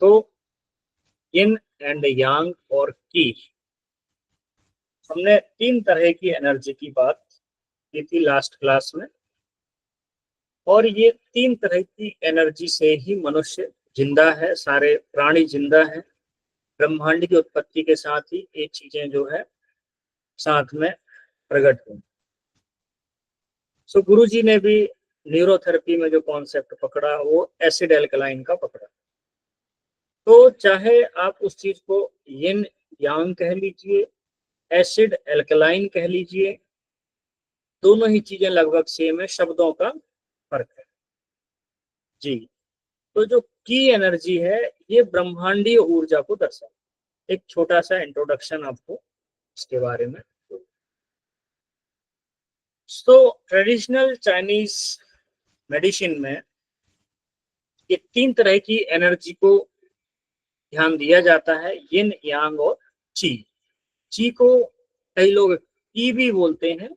तो yin and yang और की, हमने 3 तरह की एनर्जी की बात की थी लास्ट क्लास में, और ये 3 तरह की एनर्जी से ही मनुष्य जिंदा है, सारे प्राणी जिंदा है। ब्रह्मांड की उत्पत्ति के साथ ही ये चीजें जो है साथ में प्रकट हुई। सो गुरु जी ने भी न्यूरोथेरेपी में जो कॉन्सेप्ट पकड़ा वो एसिड एल्कलाइन का पकड़ा। तो चाहे आप उस चीज को यिन यांग कह लीजिए, एसिड एल्कलाइन कह लीजिए, दोनों ही चीजें लगभग सेम है, शब्दों का फर्क है जी। तो जो की एनर्जी है ये ब्रह्मांडीय ऊर्जा को दर्शाता है। एक छोटा सा इंट्रोडक्शन आपको इसके बारे में। तो ट्रेडिशनल चाइनीज मेडिसिन में ये 3 तरह की एनर्जी को ध्यान दिया जाता है, यिन यांग और ची। ची को कई लोग की भी बोलते हैं,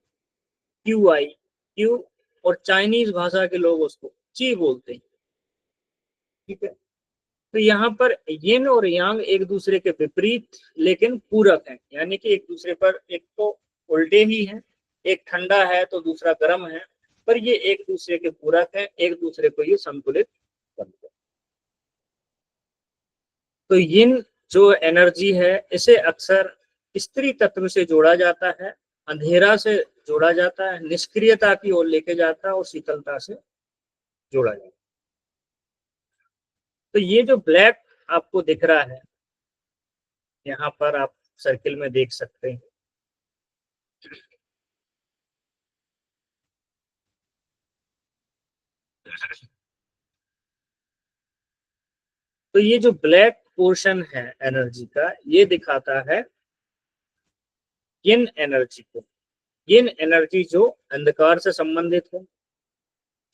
क्यू आई क्यू, और चाइनीज भाषा के लोग उसको ची बोलते हैं, ठीक है। तो यहाँ पर यिन और यांग एक दूसरे के विपरीत लेकिन पूरक हैं, यानी कि एक दूसरे पर, एक तो उल्टे ही हैं, एक ठंडा है तो दूसरा गर्म है, पर ये एक दूसरे के पूरक हैं, एक दूसरे को ये संतुलित करते हैं। तो यिन जो एनर्जी है इसे अक्सर स्त्री तत्व से जोड़ा जाता है, अंधेरा से जोड़ा जाता है, निष्क्रियता की ओर लेके जाता है, और शीतलता से जोड़ा जाता है। तो ये जो ब्लैक आपको दिख रहा है यहाँ पर, आप सर्किल में देख सकते हैं, तो ये जो ब्लैक पोर्शन है एनर्जी का, ये दिखाता है यिन एनर्जी को। यिन एनर्जी जो अंधकार से संबंधित है,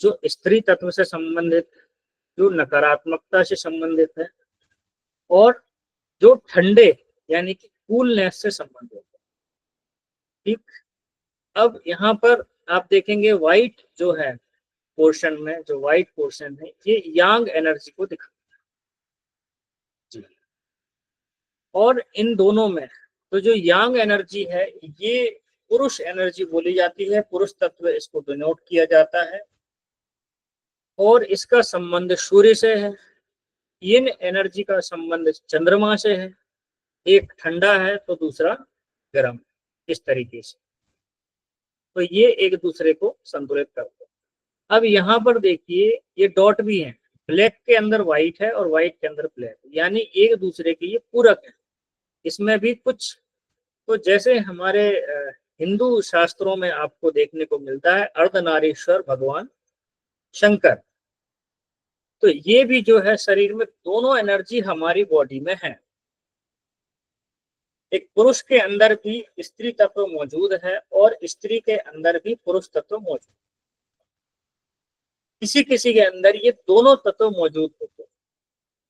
जो स्त्री तत्व से संबंधित, जो नकारात्मकता से संबंधित है, और जो ठंडे यानी कि कूलनेस से संबंधित है, ठीक। अब यहाँ पर आप देखेंगे व्हाइट जो है पोर्शन में, जो व्हाइट पोर्शन है ये यांग एनर्जी को दिखाता है। और इन दोनों में तो जो यांग एनर्जी है ये पुरुष एनर्जी बोली जाती है, पुरुष तत्व इसको डिनोट किया जाता है, और इसका संबंध सूर्य से है। यिन एनर्जी का संबंध चंद्रमा से है, एक ठंडा है तो दूसरा गर्म, इस तरीके से। तो ये एक दूसरे को संतुलित करते हैं। अब यहाँ पर देखिए ये डॉट भी है, ब्लैक के अंदर व्हाइट है और व्हाइट के अंदर ब्लैक, यानी एक दूसरे के ये पूरक है। इसमें भी कुछ, तो जैसे हमारे हिंदू शास्त्रों में आपको देखने को मिलता है अर्धनारीश्वर भगवान शंकर, तो ये भी जो है शरीर में दोनों एनर्जी हमारी बॉडी में है। एक पुरुष के अंदर भी स्त्री तत्व मौजूद है और स्त्री के अंदर भी पुरुष तत्व मौजूद है। किसी किसी के अंदर ये दोनों तत्व मौजूद होते हैं।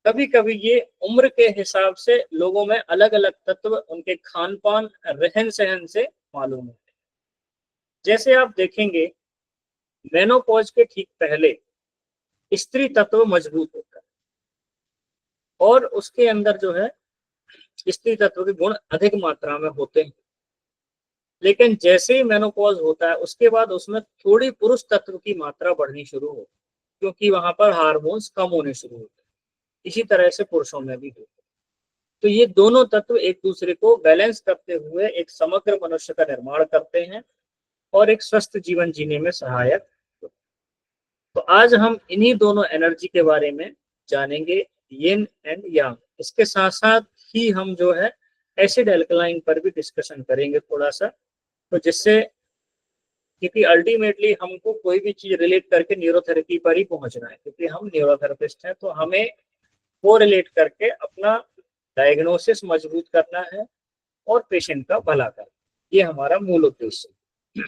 कभी कभी ये उम्र के हिसाब से लोगों में अलग अलग तत्व उनके खान पान रहन सहन से मालूम होते हैं। जैसे आप देखेंगे मेनोपॉज के ठीक पहले स्त्री तत्व मजबूत होता है और उसके अंदर जो है स्त्री तत्व के गुण अधिक मात्रा में होते हैं। लेकिन जैसे ही मेनोपॉज होता है उसके बाद उसमें थोड़ी पुरुष तत्व की मात्रा बढ़नी शुरू होती है, क्योंकि वहां पर हार्मोन्स कम होने शुरू होते हैं। इसी तरह से पुरुषों में भी होता है। तो ये दोनों तत्व एक दूसरे को बैलेंस करते हुए एक समग्र मनुष्य का निर्माण करते हैं और एक स्वस्थ जीवन जीने में सहायक। तो आज हम इन्हीं दोनों एनर्जी के बारे में जानेंगे, यिन एंड यांग। इसके साथ साथ ही हम जो है एसिड एल्कलाइन पर भी डिस्कशन करेंगे थोड़ा सा, तो जिससे, क्योंकि अल्टीमेटली हमको कोई भी चीज रिलेट करके न्यूरोथेरेपी पर ही पहुंचना है, क्योंकि हम न्यूरोथेरेपिस्ट हैं, तो हमें वो रिलेट करके अपना डायग्नोसिस मजबूत करना है और पेशेंट का भला करना, ये हमारा मूल उद्देश्य है।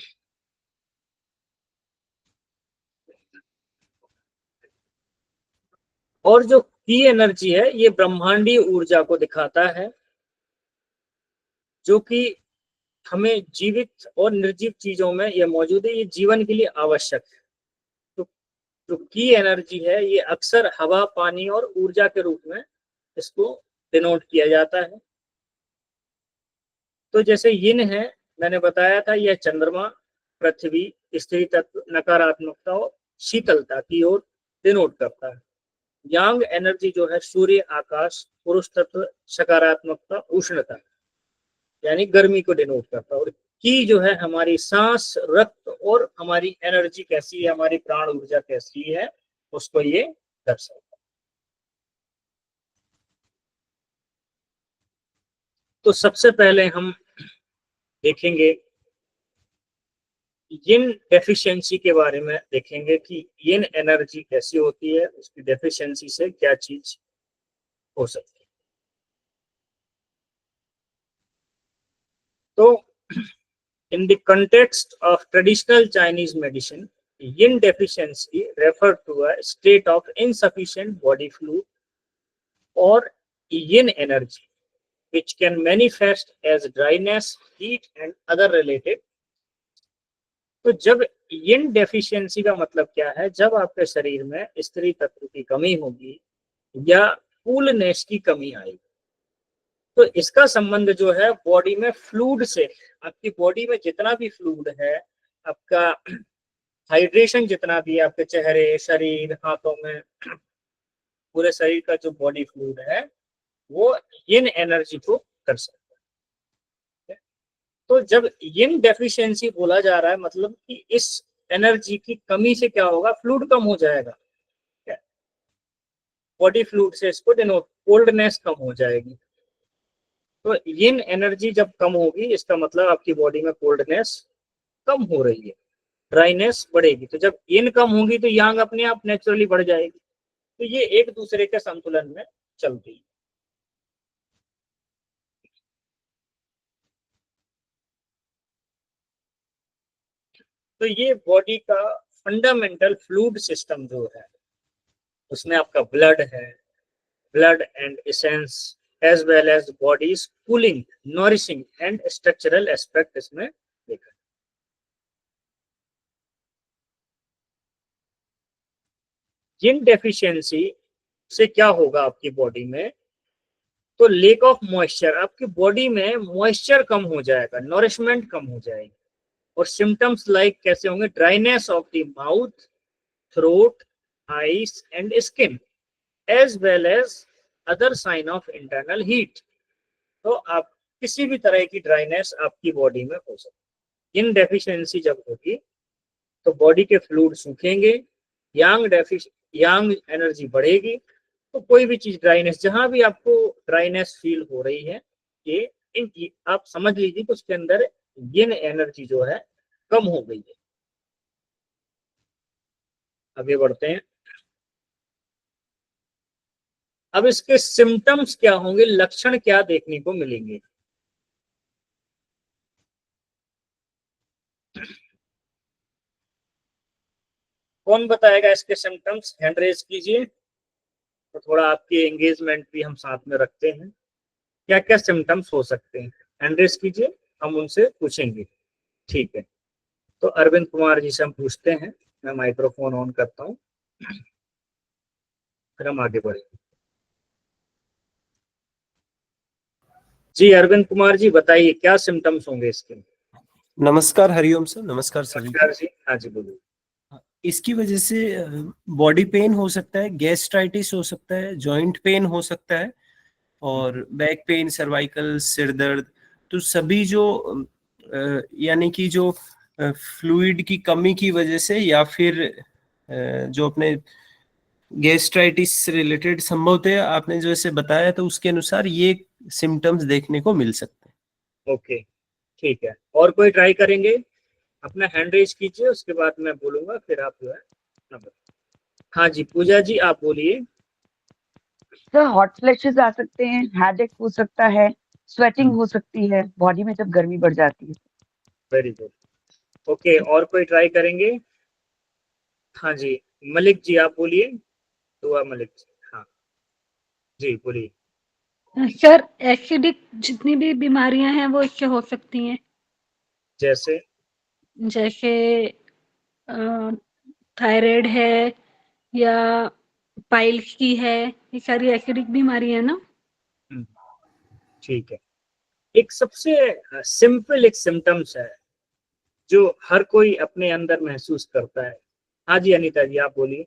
और जो की एनर्जी है ये ब्रह्मांडीय ऊर्जा को दिखाता है, जो कि हमें जीवित और निर्जीव चीजों में यह मौजूद है, ये जीवन के लिए आवश्यक है। तो जो की एनर्जी है ये अक्सर हवा, पानी और ऊर्जा के रूप में इसको डिनोट किया जाता है। तो जैसे यिन है, मैंने बताया था, यह चंद्रमा, पृथ्वी, स्त्री तत्व नकारात्मकता और शीतलता की ओर डिनोट करता है। यांग एनर्जी जो है सूर्य, आकाश, पुरुष तत्व सकारात्मकता, उष्णता यानी गर्मी को डिनोट करता है। और की जो है हमारी सांस, रक्त और हमारी एनर्जी कैसी है, हमारी प्राण ऊर्जा कैसी है, उसको ये दर्शाता है। तो सबसे पहले हम देखेंगे यिन डेफिशिएंसी के बारे में, देखेंगे कि यिन एनर्जी कैसी होती है, उसकी डेफिशिएंसी से क्या चीज हो सकती है। तो in the context of traditional Chinese medicine, yin deficiency refer to a state of insufficient body fluid or yin energy, which can manifest as dryness, heat and other related। तो जब yin डेफिशिएंसी का मतलब क्या है, जब आपके शरीर में स्त्री तत्व की कमी होगी या कूलनेस की कमी आएगी। तो इसका संबंध जो है बॉडी में फ्लूइड से, आपकी बॉडी में जितना भी फ्लूइड है, आपका हाइड्रेशन जितना भी है आपके चेहरे, शरीर, हाथों में, पूरे शरीर का जो बॉडी फ्लूइड है, वो यिन एनर्जी को कर सकता है। तो जब यिन डेफिशिएंसी बोला जा रहा है, मतलब कि इस एनर्जी की कमी से क्या होगा, फ्लूइड कम हो जाएगा, बॉडी फ्लूइड से इसको डिनोट, कोल्डनेस कम हो जाएगी। तो यिन एनर्जी जब कम होगी, इसका मतलब आपकी बॉडी में कोल्डनेस कम हो रही है, ड्राइनेस बढ़ेगी। तो जब यिन कम होगी तो यांग अपने आप नेचुरली बढ़ जाएगी। तो ये एक दूसरे के संतुलन में चलती है। तो ये बॉडी का फंडामेंटल फ्लूइड सिस्टम जो है, उसमें आपका ब्लड है, blood and essence as well as body's cooling, nourishing and structural aspect इसमें देखा। जिन डेफिशिएंसी से क्या होगा आपकी बॉडी में, तो लेक ऑफ मॉइस्चर, आपकी बॉडी में मॉइस्चर कम हो जाएगा, नॉरिशमेंट कम हो जाएगी। और सिम्टम्स लाइक कैसे होंगे, dryness of the mouth, throat, eyes and skin as well as other sign of internal heat. तो आप किसी भी तरह की ड्राइनेस आपकी बॉडी में हो सकती है। इन डेफिशिएंसी जब होगी तो बॉडी के फ्लूइड सूखेंगे, यांग एनर्जी बढ़ेगी। तो कोई भी चीज ड्राइनेस, जहां भी आपको ड्राइनेस फील हो रही है, ये इन आप समझ लीजिए कि उसके अंदर यिन एनर्जी जो है कम हो गई है। आगे बढ़ते हैं। अब इसके सिम्टम्स क्या होंगे, लक्षण क्या देखने को मिलेंगे। कौन बताएगा इसके सिम्टम्स, हैंड रेज कीजिए, तो थोड़ा आपकी एंगेजमेंट भी हम साथ में रखते हैं। क्या क्या सिम्टम्स हो सकते हैं, हैंड रेज कीजिए, हम उनसे पूछेंगे। ठीक है, तो अरविंद कुमार जी से हम पूछते हैं। मैं माइक्रोफोन ऑन करता हूँ, फिर हम आगे बढ़ेंगे। जी अरविंद कुमार जी बताइए, क्या सिम्टम्स होंगे इसके। नमस्कार, हरिओम सर। नमस्कार सभी को। नमस्कार जी, हाँ जी बोलिए। इसकी वजह से बॉडी पेन हो सकता है, गैस्ट्राइटिस हो सकता है, जॉइंट पेन हो सकता है, और बैक पेन, सर्वाइकल, सिर दर्द। तो सभी जो यानी कि जो फ्लूइड की कमी की वजह से, या फिर जो अपने गैस्ट्राइटिस से रिलेटेड संभवतः आपने जो ऐसे बताया, तो उसके अनुसार ये सिम्टम्स देखने को मिल सकते हैं। ओके ठीक है, और कोई ट्राई करेंगे, अपना हैंड रेज कीजिए, उसके बाद मैं बोलूंगा, फिर आप जो है नंबर। हाँ जी पूजा जी आप बोलिए। सर हॉट फ्लैशेस आ सकते हैं, हेडेक हो सकता है, स्वेटिंग हो सकती है बॉडी में जब गर्मी बढ़ जाती है। वेरी गुड, ओके और कोई ट्राई करेंगे। हाँ जी मलिक जी आप बोलिए, दुआ मलिक जी, हाँ जी बोलिए। सर एसिडिक जितनी भी बीमारियां हैं वो इससे हो सकती हैं, जैसे जैसे थायराइड है या पाइल्स की है, ये सारी एसिडिक बीमारी है ना। ठीक है। एक सबसे सिंपल एक सिम्टम्स है जो हर कोई अपने अंदर महसूस करता है। हाँ जी अनीता जी आप बोलिए।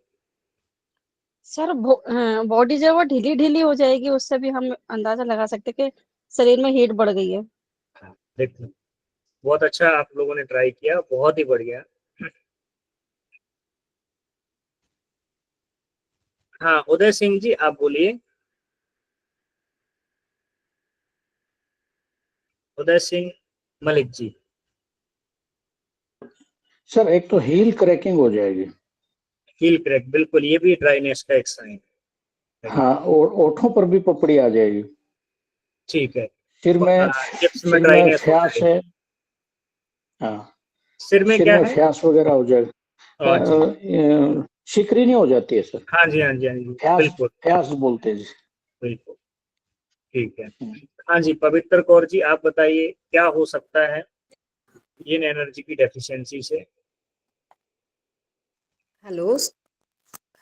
सर बॉडी जो है वो ढीली ढीली हो जाएगी, उससे भी हम अंदाजा लगा सकते हैं कि शरीर में हीट बढ़ गई है। हाँ, देखो बहुत अच्छा आप लोगों ने ट्राई किया, बहुत ही बढ़िया। हाँ उदय सिंह जी आप बोलिए। उदय सिंह मलिक जी। सर एक तो हील क्रैकिंग हो जाएगी। हील क्रैक, बिल्कुल ये भी ड्राइनेस का एक साइन है। हाँ, और ओठों पर भी पपड़ी आ जाएगी। ठीक है। सिर में लिप्स में सिर में ड्राइनेस हो फ्यास जाएगी। है। हाँ, सिर में सिर क्या में है? फ्यास वगैरह हो जाएगा। हाँ जी, शिकरी नहीं हो जाती है सर, हाँ जी, हाँ जी, हाँ जी, फ्यास बिल्कुल फ्यास बोलते हैं जी। बिल्कुल। ठीक है। हाँ जी पवित्र कौर जी आप बताइए क्या हो सकता है यिन एनर्जी की डेफिशिएंसी से? Hello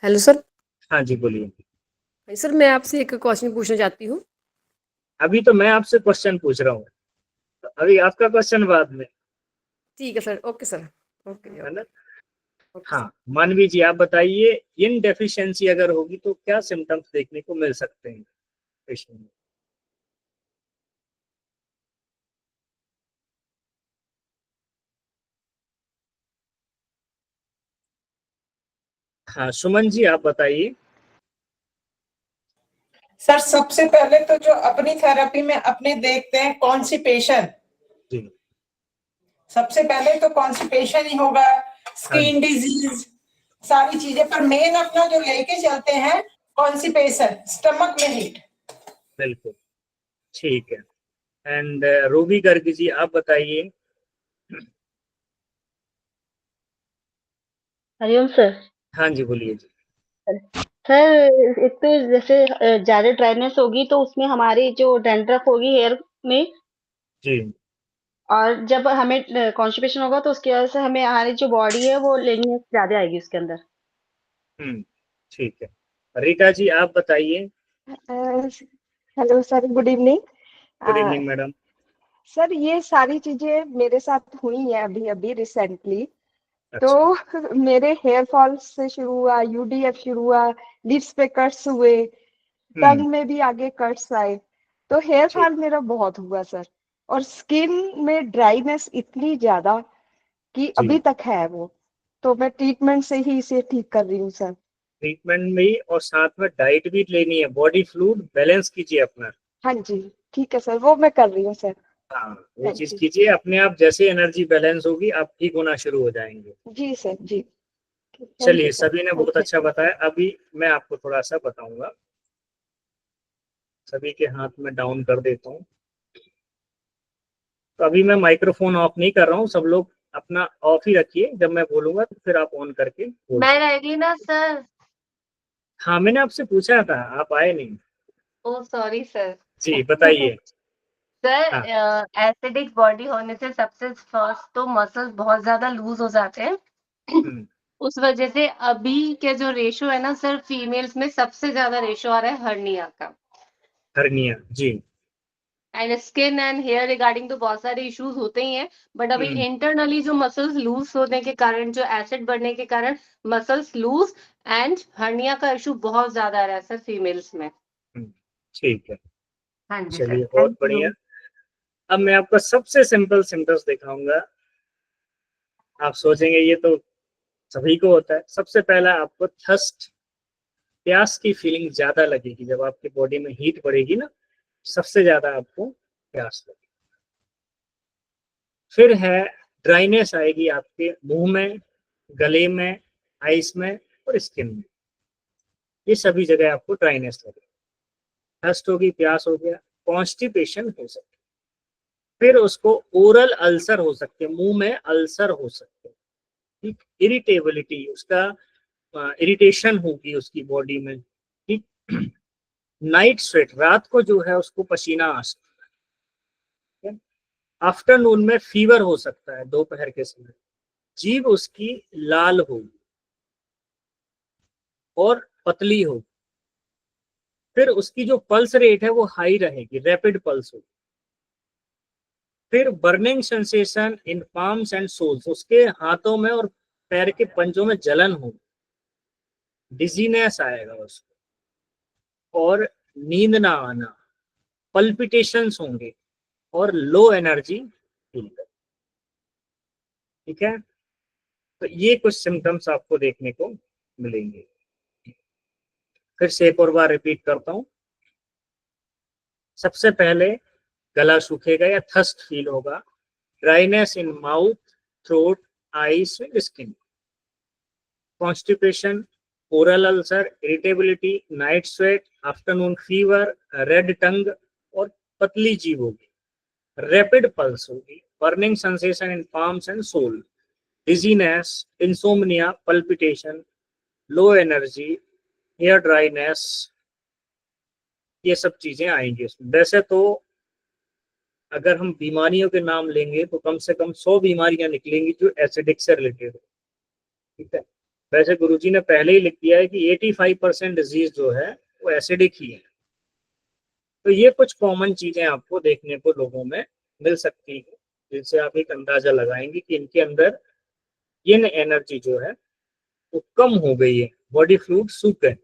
hello sir. हाँ जी बोलिए। सर मैं आपसे एक क्वेश्चन पूछना चाहती हूँ। अभी तो मैं आपसे क्वेश्चन पूछ रहा हूँ, तो अभी आपका क्वेश्चन बाद में, ठीक है सर, ओके सर, ओके है ना? ओके हाँ सर। मानवी जी आप बताइए इन डेफिशिएंसी अगर होगी तो क्या सिम्टम्स देखने को मिल सकते हैं पेशेंट में? हाँ सुमन जी आप बताइए। सर सबसे पहले तो जो अपनी थेरेपी में अपने देखते हैं कॉन्स्टिपेशन, जी सबसे पहले तो कॉन्स्टिपेशन ही होगा, हाँ स्किन डिजीज, सारी चीजें, पर मेन अपना जो लेके चलते हैं कॉन्स्टिपेशन, स्टमक में हीट। बिल्कुल ठीक है। एंड रूबी गर्ग जी आप बताइए। हरिओम सर। हाँ जी बोलिए जी। सर एक तो जैसे ज्यादा ड्राइनेस होगी तो उसमें हमारी जो डैंड्रफ होगी हेयर में, जी और जब हमें कॉन्स्टिपेशन होगा तो उसकी वजह से हमें हमारी जो बॉडी है वो लेनीनेस ज्यादा आएगी उसके अंदर। ठीक है। रीटा जी आप बताइए। Hello sir, good evening. Good evening madam. Sir ये सारी चीजें मेरे साथ हुई है अभी अभी रिसेंटली। तो अच्छा मेरे हेयर फॉल से शुरू हुआ, यूडीएफ शुरू हुआ, लिप्स पे कट्स हुए, हम्म टंग में भी आगे कट्स आए। तो हेयर ठीक। फॉल मेरा बहुत हुआ सर, और स्किन में ड्राइनेस इतनी ज्यादा कि जी अभी तक है वो। तो मैं ट्रीटमेंट से ही इसे ठीक कर रही हूँ सर। ट्रीटमेंट में ही और साथ में डाइट भी लेनी है, बॉडी फ्लूइड बैलेंस कीजिए अपना। हाँ जी ठीक है सर, वो मैं कर रही हूँ सर। हाँ वो थैंक चीज यू। कीजिए, अपने आप जैसे एनर्जी बैलेंस होगी आप ठीक होना शुरू हो जाएंगे। जी सर जी। थैंक चलिए यू सर। सभी ने बहुत अच्छा बताया। अभी मैं आपको थोड़ा सा बताऊंगा, सभी के हाथ में डाउन कर देता हूँ। तो अभी मैं माइक्रोफोन ऑफ नहीं कर रहा हूँ, सब लोग अपना ऑफ ही रखिए, जब मैं बोलूंगा तो फिर आप ऑन करके बोल मैं सकते। रहेगी ना सर? हाँ मैंने आपसे पूछा था, आप आए नहीं। ओ सॉरी सर। जी बताइए। हाँ सर एसिडिक बॉडी होने से सबसे फर्स्ट तो मसल्स बहुत ज्यादा लूज हो जाते हैं। हम्म, उस वजह से अभी के जो रेशो है ना सर, फीमेल्स में सबसे ज्यादा रेशो आ रहा है हर्निया का। हर्निया जी। And skin and hair regarding तो बहुत सारे इश्यूज होते ही हैं, बट अभी हम्म, इंटरनली जो मसल्स लूज होने के कारण, जो एसिड बढ़ने के कारण मसल्स लूज एंड हर्निया का इशू बहुत ज्यादा आ रहा है सर फीमेल्स में। ठीक है। हाँ जी सर, चलिए बहुत थैंक बढ़िया। यू। अब मैं आपको सबसे सिंपल सिम्टम्स दिखाऊंगा। आप सोचेंगे ये तो सभी को होता है। सबसे पहला आपको थर्स्ट, प्यास की फीलिंग ज्यादा लगेगी जब आपकी बॉडी में हीट बढ़ेगी ना, सबसे ज्यादा आपको प्यास लगेगी। फिर है ड्राइनेस आएगी आपके मुंह में, गले में, आइस में और स्किन में, ये सभी जगह आपको ड्राइनेस लगेगी। थर्स्ट होगी, प्यास हो गया, कॉन्स्टिपेशन हो सकता है। फिर उसको ओरल अल्सर हो सकते हैं, मुंह में अल्सर हो सकते हैं। ठीक, इरिटेबिलिटी, उसका इरिटेशन होगी उसकी बॉडी में। ठीक, नाइट स्वेट, रात को जो है उसको पसीना आ सकता है। आफ्टरनून में फीवर हो सकता है, दोपहर के समय जीभ उसकी लाल होगी और पतली होगी। फिर उसकी जो पल्स रेट है वो हाई रहेगी, रैपिड पल्स होगी। फिर burning sensation in palms and soles, उसके हाथों में और पैर के पंजों में जलन होगी, डिजीनेस आएगा उसको, और नींद ना आना, पल्पिटेशंस होंगे, और लो एनर्जी फील कर। ठीक है, तो ये कुछ सिम्टम्स आपको देखने को मिलेंगे। फिर से एक और बार रिपीट करता हूं। सबसे पहले गला सूखेगा या थर्स्ट फील होगा, dryness in mouth, throat, eyes, skin, constipation, oral ulcer, irritability, night sweat, afternoon fever, red tongue और पतली जीभ होगी, रैपिड पल्स होगी, burning sensation in palms and sole, dizziness, insomnia, palpitation, low energy, hair dryness, ये सब चीजें आएंगी उसमें। वैसे तो अगर हम बीमारियों के नाम लेंगे तो कम से कम 100 बीमारियां निकलेंगी जो एसिडिक से रिलेटेड है। ठीक है, वैसे गुरुजी ने पहले ही लिख दिया है कि 85% डिजीज जो है वो एसिडिक ही है। तो ये कुछ कॉमन चीजें आपको देखने को लोगों में मिल सकती है, जिनसे आप एक अंदाजा लगाएंगे कि इनके अंदर यिन एनर्जी जो है वो कम हो गई है, बॉडी फ्लूइड सूख गए।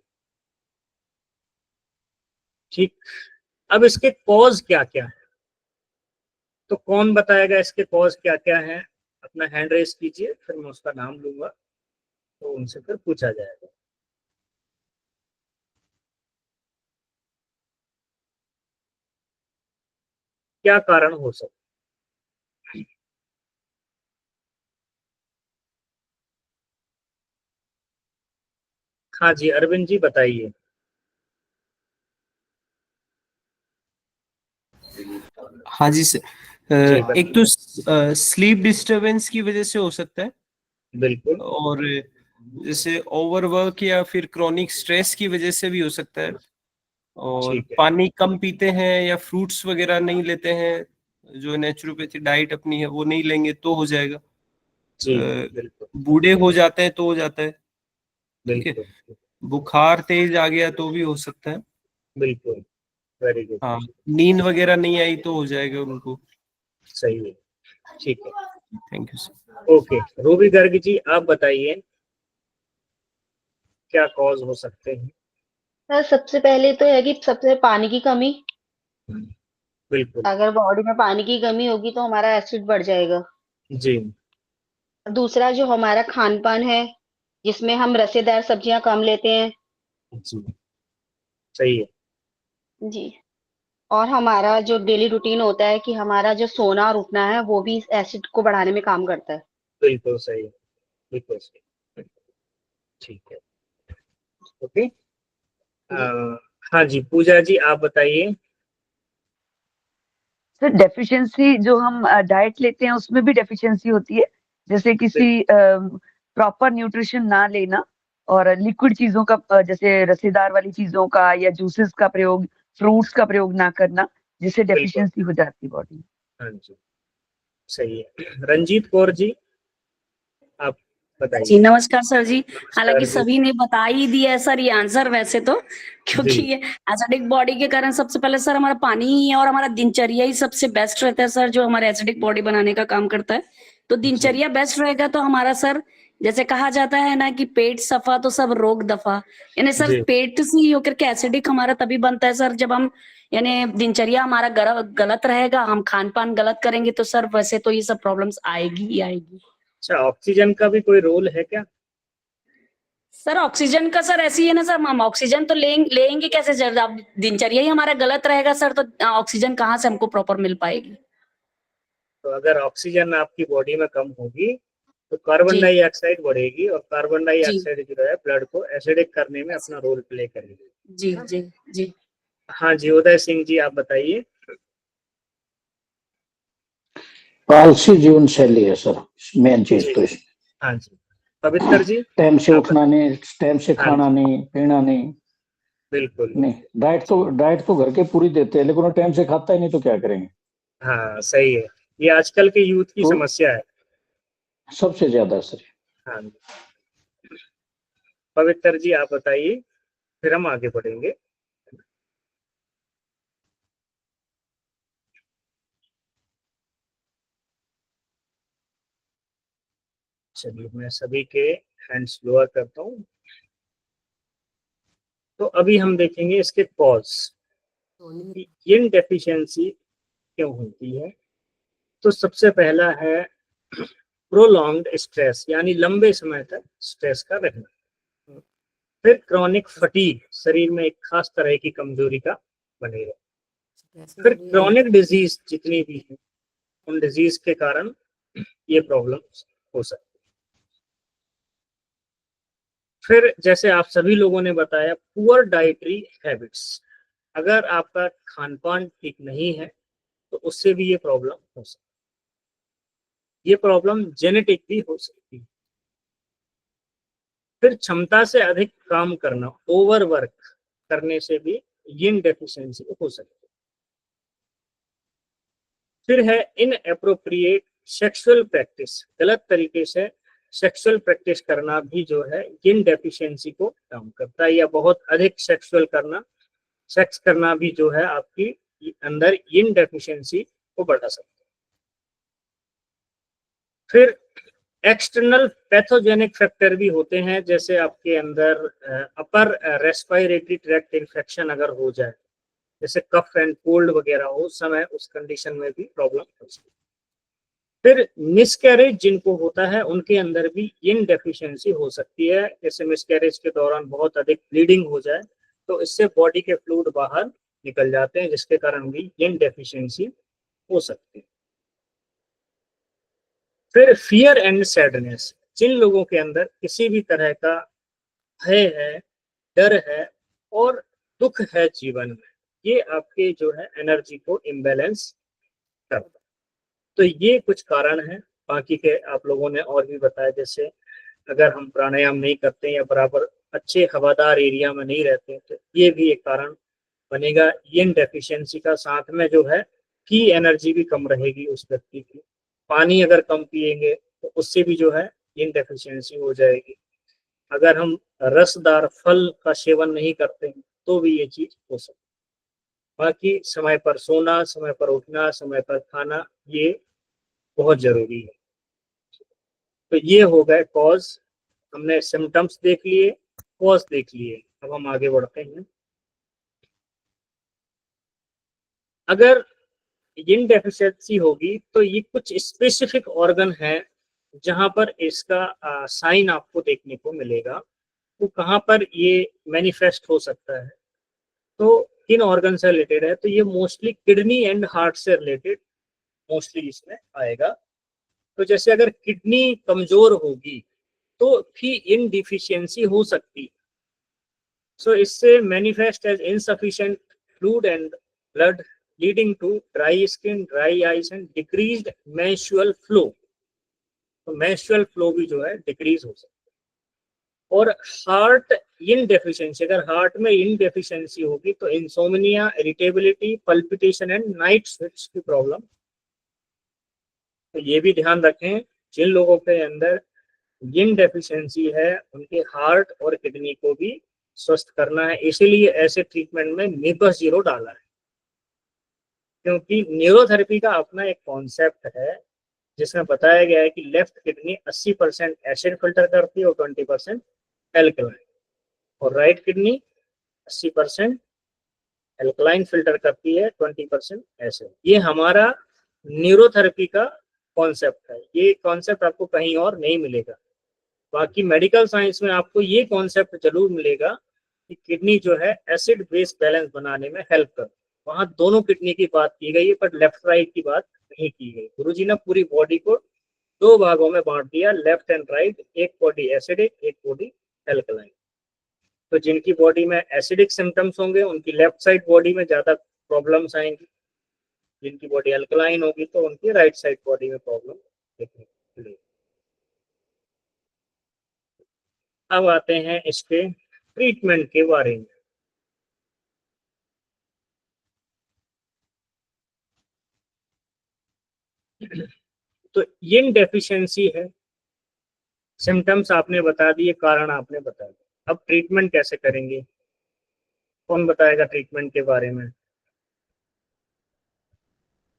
ठीक, अब इसके कॉज क्या क्या है, तो कौन बताएगा इसके कॉज क्या क्या है? अपना हैंड रेस कीजिए, फिर मैं उसका नाम लूंगा तो उनसे फिर पूछा जाएगा। क्या कारण हो सकता? हाँ जी, अरविंद जी बताइए। हाँ जी सर, जी, एक तो स्लीप डिस्टरबेंस की वजह से हो सकता है, बिल्कुल और जैसे ओवरवर्क या फिर क्रॉनिक स्ट्रेस की वजह से भी हो सकता है, और ठीक है। पानी कम पीते हैं या फ्रूट्स वगैरह नहीं लेते हैं, जो नेचुरोपैथी डाइट अपनी है वो नहीं लेंगे तो हो जाएगा। जी बिल्कुल बूढ़े हो जाते हैं तो हो जाता है। ठीक है, बिल्कुल बुखार तेज आ गया तो भी हो सकता है। बिल्कुल, वेरी गुड, हाँ, नींद वगैरह नहीं आई तो हो जाएगा उनको। सही है, ठीक है, thank you sir. Okay. Ruby Garg ji आप बताइए क्या कॉज हो सकते हैं? सर सबसे पहले तो है कि सबसे पानी की कमी, बिल्कुल, अगर बॉडी में पानी की कमी होगी तो हमारा एसिड बढ़ जाएगा। जी दूसरा जो हमारा खान पान है, जिसमें हम रसेदार सब्जियां कम लेते हैं जी, सही है, जी। और हमारा जो डेली रूटीन होता है कि हमारा जो सोना और उठना है वो भी एसिड को बढ़ाने में काम करता है। बिल्कुल सही है, बिल्कुल सही, ठीक है, ओके। हाँ जी, पूजा जी आप बताइए। सर डेफिशिएंसी जो हम डाइट लेते हैं उसमें भी डेफिशिएंसी होती है, जैसे किसी प्रॉपर न्यूट्रिशन ना लेना और लिक्विड चीजों का जैसे रसेदार वाली चीजों का या जूसेस का प्रयोग, फ्रूट्स का प्रयोग ना करना, जिससे बिल्कुल, डेफिशिएंसी हो जाती है बॉडी में। हाँ जी, सही है। रंजीत कौर जी आप जी बताइए। नमस्कार सर जी। हालांकि नमस्कार जी, सभी ने बता ही दिया है सर ये आंसर वैसे तो, क्योंकि जी ये एसिडिक बॉडी के कारण सबसे पहले सर हमारा पानी ही है और हमारा दिनचर्या ही सबसे बेस्ट रहता है सर, जो हमारे एसिडिक बॉडी बनाने का काम करता है। तो दिनचर्या बेस्ट रहेगा तो हमारा सर, जैसे कहा जाता है ना कि पेट सफा तो सब रोग दफा, यानी सर जी पेट से ही होकर के एसिडिक हमारा तभी बनता है सर जब हम, यानी दिनचर्या हमारा गलत रहेगा, हम खान पान गलत करेंगे तो सर वैसे तो ये सब प्रॉब्लम्स आएगी ही आएगी। अच्छा, ऑक्सीजन का भी कोई रोल है क्या? सर ऑक्सीजन का सर ऐसी है ना सर, हम ऑक्सीजन तो लेंगे कैसे सर, अब दिनचर्या ही हमारा गलत रहेगा सर तो ऑक्सीजन कहाँ से हमको प्रॉपर मिल पाएगी। तो अगर ऑक्सीजन आपकी बॉडी में कम होगी तो कार्बन जी डाइऑक्साइड बढ़ेगी, और कार्बन जी डाइऑक्साइड जो है ब्लड को एसिडिक करने में अपना रोल प्ले करेगी। जी जी जी। हाँ जी, उदय सिंह जी आप बताइए। आलसी जीवन शैली है सर, मेन चीज जी तो इसमें। हाँ जी, पवित्र जी टाइम से आप उठना नहीं, टाइम से हाँ खाना जी, नहीं, पीना नहीं। बिल्कुल, नहीं, डाइट तो घर के पूरी देते हैं, लेकिन वो टाइम से खाता ही नहीं तो क्या करेंगे? हाँ सही है, ये आजकल के यूथ की तो समस्या है। सबसे ज्यादा सर। हाँ जी, पवित्र जी आप बताइए, फिर हम आगे बढ़ेंगे। चलिए मैं सभी के हैंड्स लोअर करता हूँ। तो अभी हम देखेंगे इसके कॉज, यिन डेफिशिएंसी क्यों होती है। तो सबसे पहला है प्रोलॉन्ग्ड स्ट्रेस, यानी लंबे समय तक स्ट्रेस का रहना। फिर क्रॉनिक फटीग, शरीर में एक खास तरह की कमजोरी का बनेगा। फिर क्रॉनिक डिजीज जितनी भी है, उन डिजीज के कारण ये प्रॉब्लम हो सकती है। फिर जैसे आप सभी लोगों ने बताया, पुअर डाइटरी हैबिट्स, अगर आपका खान पान ठीक नहीं है तो उससे भी ये प्रॉब्लम हो सकती है। ये प्रॉब्लम जेनेटिक भी हो सकती है। फिर क्षमता से अधिक काम करना, ओवर वर्क करने से भी यिन डेफिशिएंसी हो सकती है। फिर है इनएप्रोप्रिएट सेक्सुअल प्रैक्टिस, गलत तरीके से सेक्सुअल प्रैक्टिस करना भी जो है यिन डेफिशिएंसी को डाउन करता है, या बहुत अधिक सेक्स करना भी जो है आपकी अंदर यिन डेफिशिएंसी को बढ़ा सकता है। फिर एक्सटर्नल पैथोजेनिक फैक्टर भी होते हैं, जैसे आपके अंदर अपर रेस्पिरेटरी ट्रैक्ट इन्फेक्शन अगर हो जाए, जैसे कफ एंड कोल्ड वगैरह हो, उस समय उस कंडीशन में भी प्रॉब्लम हो सकती है। फिर मिसकैरेज जिनको होता है उनके अंदर भी यिन डेफिशिएंसी हो सकती है, जैसे मिसकैरेज के दौरान बहुत अधिक ब्लीडिंग हो जाए तो इससे बॉडी के फ्लूइड बाहर निकल जाते हैं, जिसके कारण भी यिन डेफिशिएंसी हो सकती है। फिर फियर एंड सैडनेस, जिन लोगों के अंदर किसी भी तरह का भय है, डर है और दुख है जीवन में, ये आपके जो है एनर्जी को इम्बैलेंस करता है। तो ये कुछ कारण हैं, बाकी के आप लोगों ने और भी बताया, जैसे अगर हम प्राणायाम नहीं करते या बराबर अच्छे हवादार एरिया में नहीं रहते तो ये भी एक कारण बनेगा यिन डेफिशिएंसी का। साथ में जो है की एनर्जी भी कम रहेगी उस व्यक्ति की। पानी अगर कम पिएंगे तो उससे भी जो है यिन डेफिशिएंसी हो जाएगी। अगर हम रसदार फल का सेवन नहीं करते हैं तो भी ये चीज हो सकती है। बाकी समय पर सोना, समय पर उठना, समय पर खाना, ये बहुत जरूरी है। तो ये हो गए कॉज, हमने सिम्टम्स देख लिए, कॉज देख लिए। अब हम आगे बढ़ते हैं। अगर यिन डेफिशिएंसी होगी तो ये कुछ स्पेसिफिक ऑर्गन है जहां पर इसका साइन आपको देखने को मिलेगा। तो कहाँ पर ये मैनिफेस्ट हो सकता है, तो किन ऑर्गन से रिलेटेड है, तो ये मोस्टली किडनी एंड हार्ट से रिलेटेड मोस्टली इसमें आएगा। तो जैसे अगर किडनी कमजोर होगी तो भी यिन डिफिशियंसी हो सकती है। सो इससे manifest as insufficient fluid and blood leading to dry skin, dry eyes and decreased menstrual flow. तो मेंस्ट्रुअल फ्लो भी जो है डिक्रीज हो सकता है। और हार्ट यिन डेफिशिएंसी, अगर हार्ट में यिन डेफिशिएंसी होगी तो insomnia, irritability, palpitation and night sweats की प्रॉब्लम। तो ये भी ध्यान रखें, जिन लोगों के अंदर यिन डेफिशिएंसी है उनके हार्ट और किडनी को भी स्वस्थ करना है। इसीलिए ऐसे ट्रीटमेंट में मीपस 0 डाला है, क्योंकि न्यूरोथेरेपी का अपना एक कॉन्सेप्ट है जिसमें बताया गया है कि लेफ्ट किडनी 80% एसिड फिल्टर करती है और 20% एल्कलाइन, और राइट किडनी 80% एल्कलाइन फिल्टर करती है, 20% एसिड। ये हमारा न्यूरोथेरेपी का कॉन्सेप्ट है। ये कॉन्सेप्ट आपको कहीं और नहीं मिलेगा। बाकी मेडिकल साइंस में आपको ये कॉन्सेप्ट जरूर मिलेगा कि किडनी जो है एसिड बेस बैलेंस बनाने में हेल्प कर, वहां दोनों किडनी की बात की गई है, पर लेफ्ट राइट की बात नहीं की गई। गुरुजी ने पूरी बॉडी को 2 भागों में बांट दिया, लेफ्ट एंड राइट, एक बॉडी एसिडिक, एक बॉडी एल्कलाइन। तो जिनकी बॉडी में एसिडिक सिम्टम्स होंगे उनकी लेफ्ट साइड बॉडी में ज्यादा प्रॉब्लम्स आएंगी, जिनकी बॉडी अल्कलाइन होगी तो उनकी राइट साइड बॉडी में प्रॉब्लम देखने को मिलेगी। अब आते हैं इसके ट्रीटमेंट के बारे में। तो यिन डेफिशिएंसी है, सिम्टम्स आपने बता दिए, कारण आपने बता दिए। अब ट्रीटमेंट कैसे करेंगे, कौन बताएगा ट्रीटमेंट के बारे में?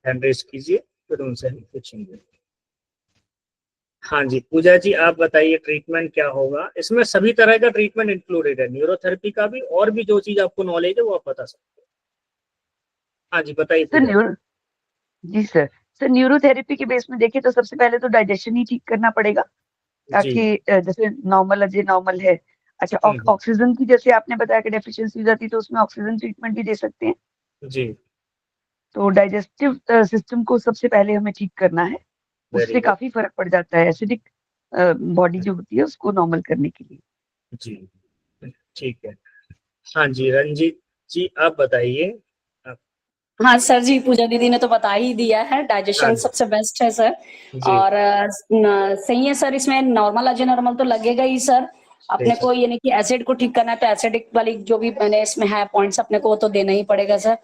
हैंड रेज कीजिए, फिर उनसे हम पूछेंगे। हाँ जी पूजा जी, आप बताइए ट्रीटमेंट क्या होगा। इसमें सभी तरह का ट्रीटमेंट इंक्लूडेड है, न्यूरोथेरेपी का भी, और भी जो चीज आपको नॉलेज है वो आप बता सकते हो। हाँ जी बताइए सर पूजा जी। जी सर न्यूरोथेरेपी के बेस में देखें तो सबसे पहले तो डाइजेशन ही ठीक करना पड़ेगा, जी। ताकि जैसे नॉर्मल है। अच्छा, ऑक्सीजन की जैसे आपने बताया कि डेफिशिएंसी हो जाती है, तो उसमें ऑक्सीजन ट्रीटमेंट भी दे सकते हैं। जी तो डाइजेस्टिव सिस्टम को सबसे पहले हमें ठीक करना है, वेरी उससे गुड। काफी फर्क पड़ जाता है एसिडिक बॉडी जो होती है उसको नॉर्मल करने के लिए। जी ठीक है। हाँ जी रंजीत जी आप बताइए। आप- हाँ सर जी, पूजा दीदी ने तो बता ही दिया है, हाँ डाइजेशन जी। सबसे बेस्ट है सर। जी और सही है सर, इसमें नॉर्मल अजनॉर्मल तो लगेगा ही सर। अपने ठीक है। को यानी कि एसिड को ठीक करना है तो एसिडिक वाली जो भी मैंने इसमें है पॉइंट्स अपने को वो तो देना ही पड़ेगा सर।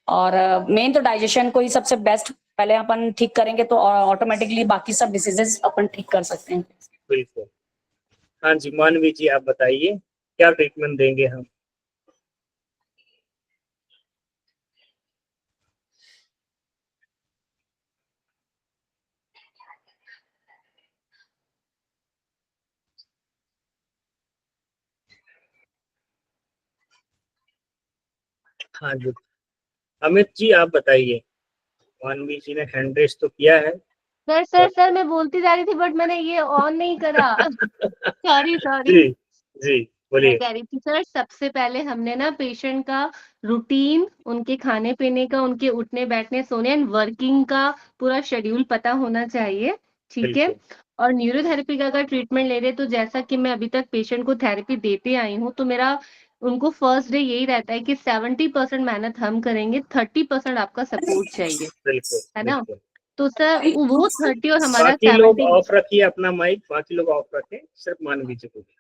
और मेन तो डाइजेशन को ही सबसे बेस्ट पहले अपन ठीक करेंगे तो ऑटोमेटिकली बाकी सब डिसीजेस अपन ठीक कर सकते हैं। बिल्कुल। हाँ जी मानवी जी आप बताइए क्या ट्रीटमेंट देंगे हम। हाँ जी अमित जी आप बताइए। मानवी जी ने हैंड रेस तो किया है। सर मैं बोलती जा रही थी बट मैंने ये ऑन नहीं करा। Sorry sorry. जी जी मैं बोलिए। कह रही थी सर, सबसे पहले हमने ना पेशेंट का रूटीन, उनके खाने पीने का, उनके उठने बैठने सोने एंड वर्किंग का पूरा शेड्यूल पता होना चाहिए, ठीक है। बिल्कुल। और न्यूरोथेरेपी का अगर ट्रीटमेंट ले रहे तो जैसा कि मैं अभी तक पेशेंट को थेरेपी देते आई हूँ, तो मेरा उनको फर्स्ट डे यही रहता है कि 70% मेहनत हम करेंगे, 30% आपका सपोर्ट चाहिए, बिल्कुल है ना। बिल्कुल। तो सर वो 30 और हमारा बाकी लोग 70, ऑफ रखिए अपना माइक, बाकी लोग ऑफ रखें, सिर्फ मानवी जी बोलिए।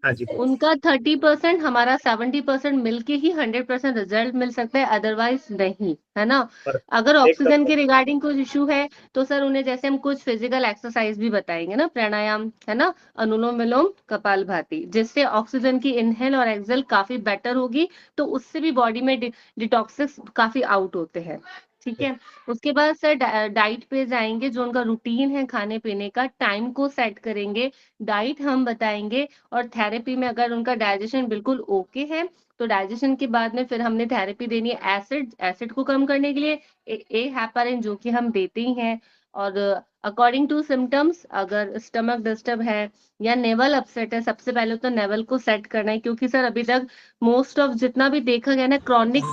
हाँ जी बोलिए। उनका 30% हमारा 70% मिलके ही 100% रिजल्ट मिल सकता है, अदरवाइज नहीं, है ना। पर अगर एकदम ऑक्सीजन के रिगार्डिंग कुछ इशू है तो सर उन्हें जैसे हम कुछ फिजिकल एक्सरसाइज भी बताएंगे ना, प्राणायाम, है ना, अनुलोम विलोम, कपालभाति, जिससे ऑक्सीजन की इनहेल और एक्सहेल काफी बेटर होगी, तो उससे भी बॉडी में डिटॉक्सिक्स काफी आउट होते हैं, ठीक है। उसके बाद सर डाइट पे जाएंगे, जो उनका रूटीन है खाने पीने का, टाइम को सेट करेंगे, डाइट हम बताएंगे। और थेरेपी में अगर उनका डाइजेशन बिल्कुल ओके है तो डाइजेशन के बाद में फिर हमने थेरेपी देनी है एसिड को कम करने के लिए, ए हेपारिन जो कि हम देते ही हैं। और अकॉर्डिंग टू सिम्टम्स, अगर स्टमक डिस्टर्ब है या नेवल अपसेट है, सबसे पहले तो नेवल को सेट करना है, क्योंकि सर अभी तक मोस्ट ऑफ जितना भी देखा गया ना क्रॉनिक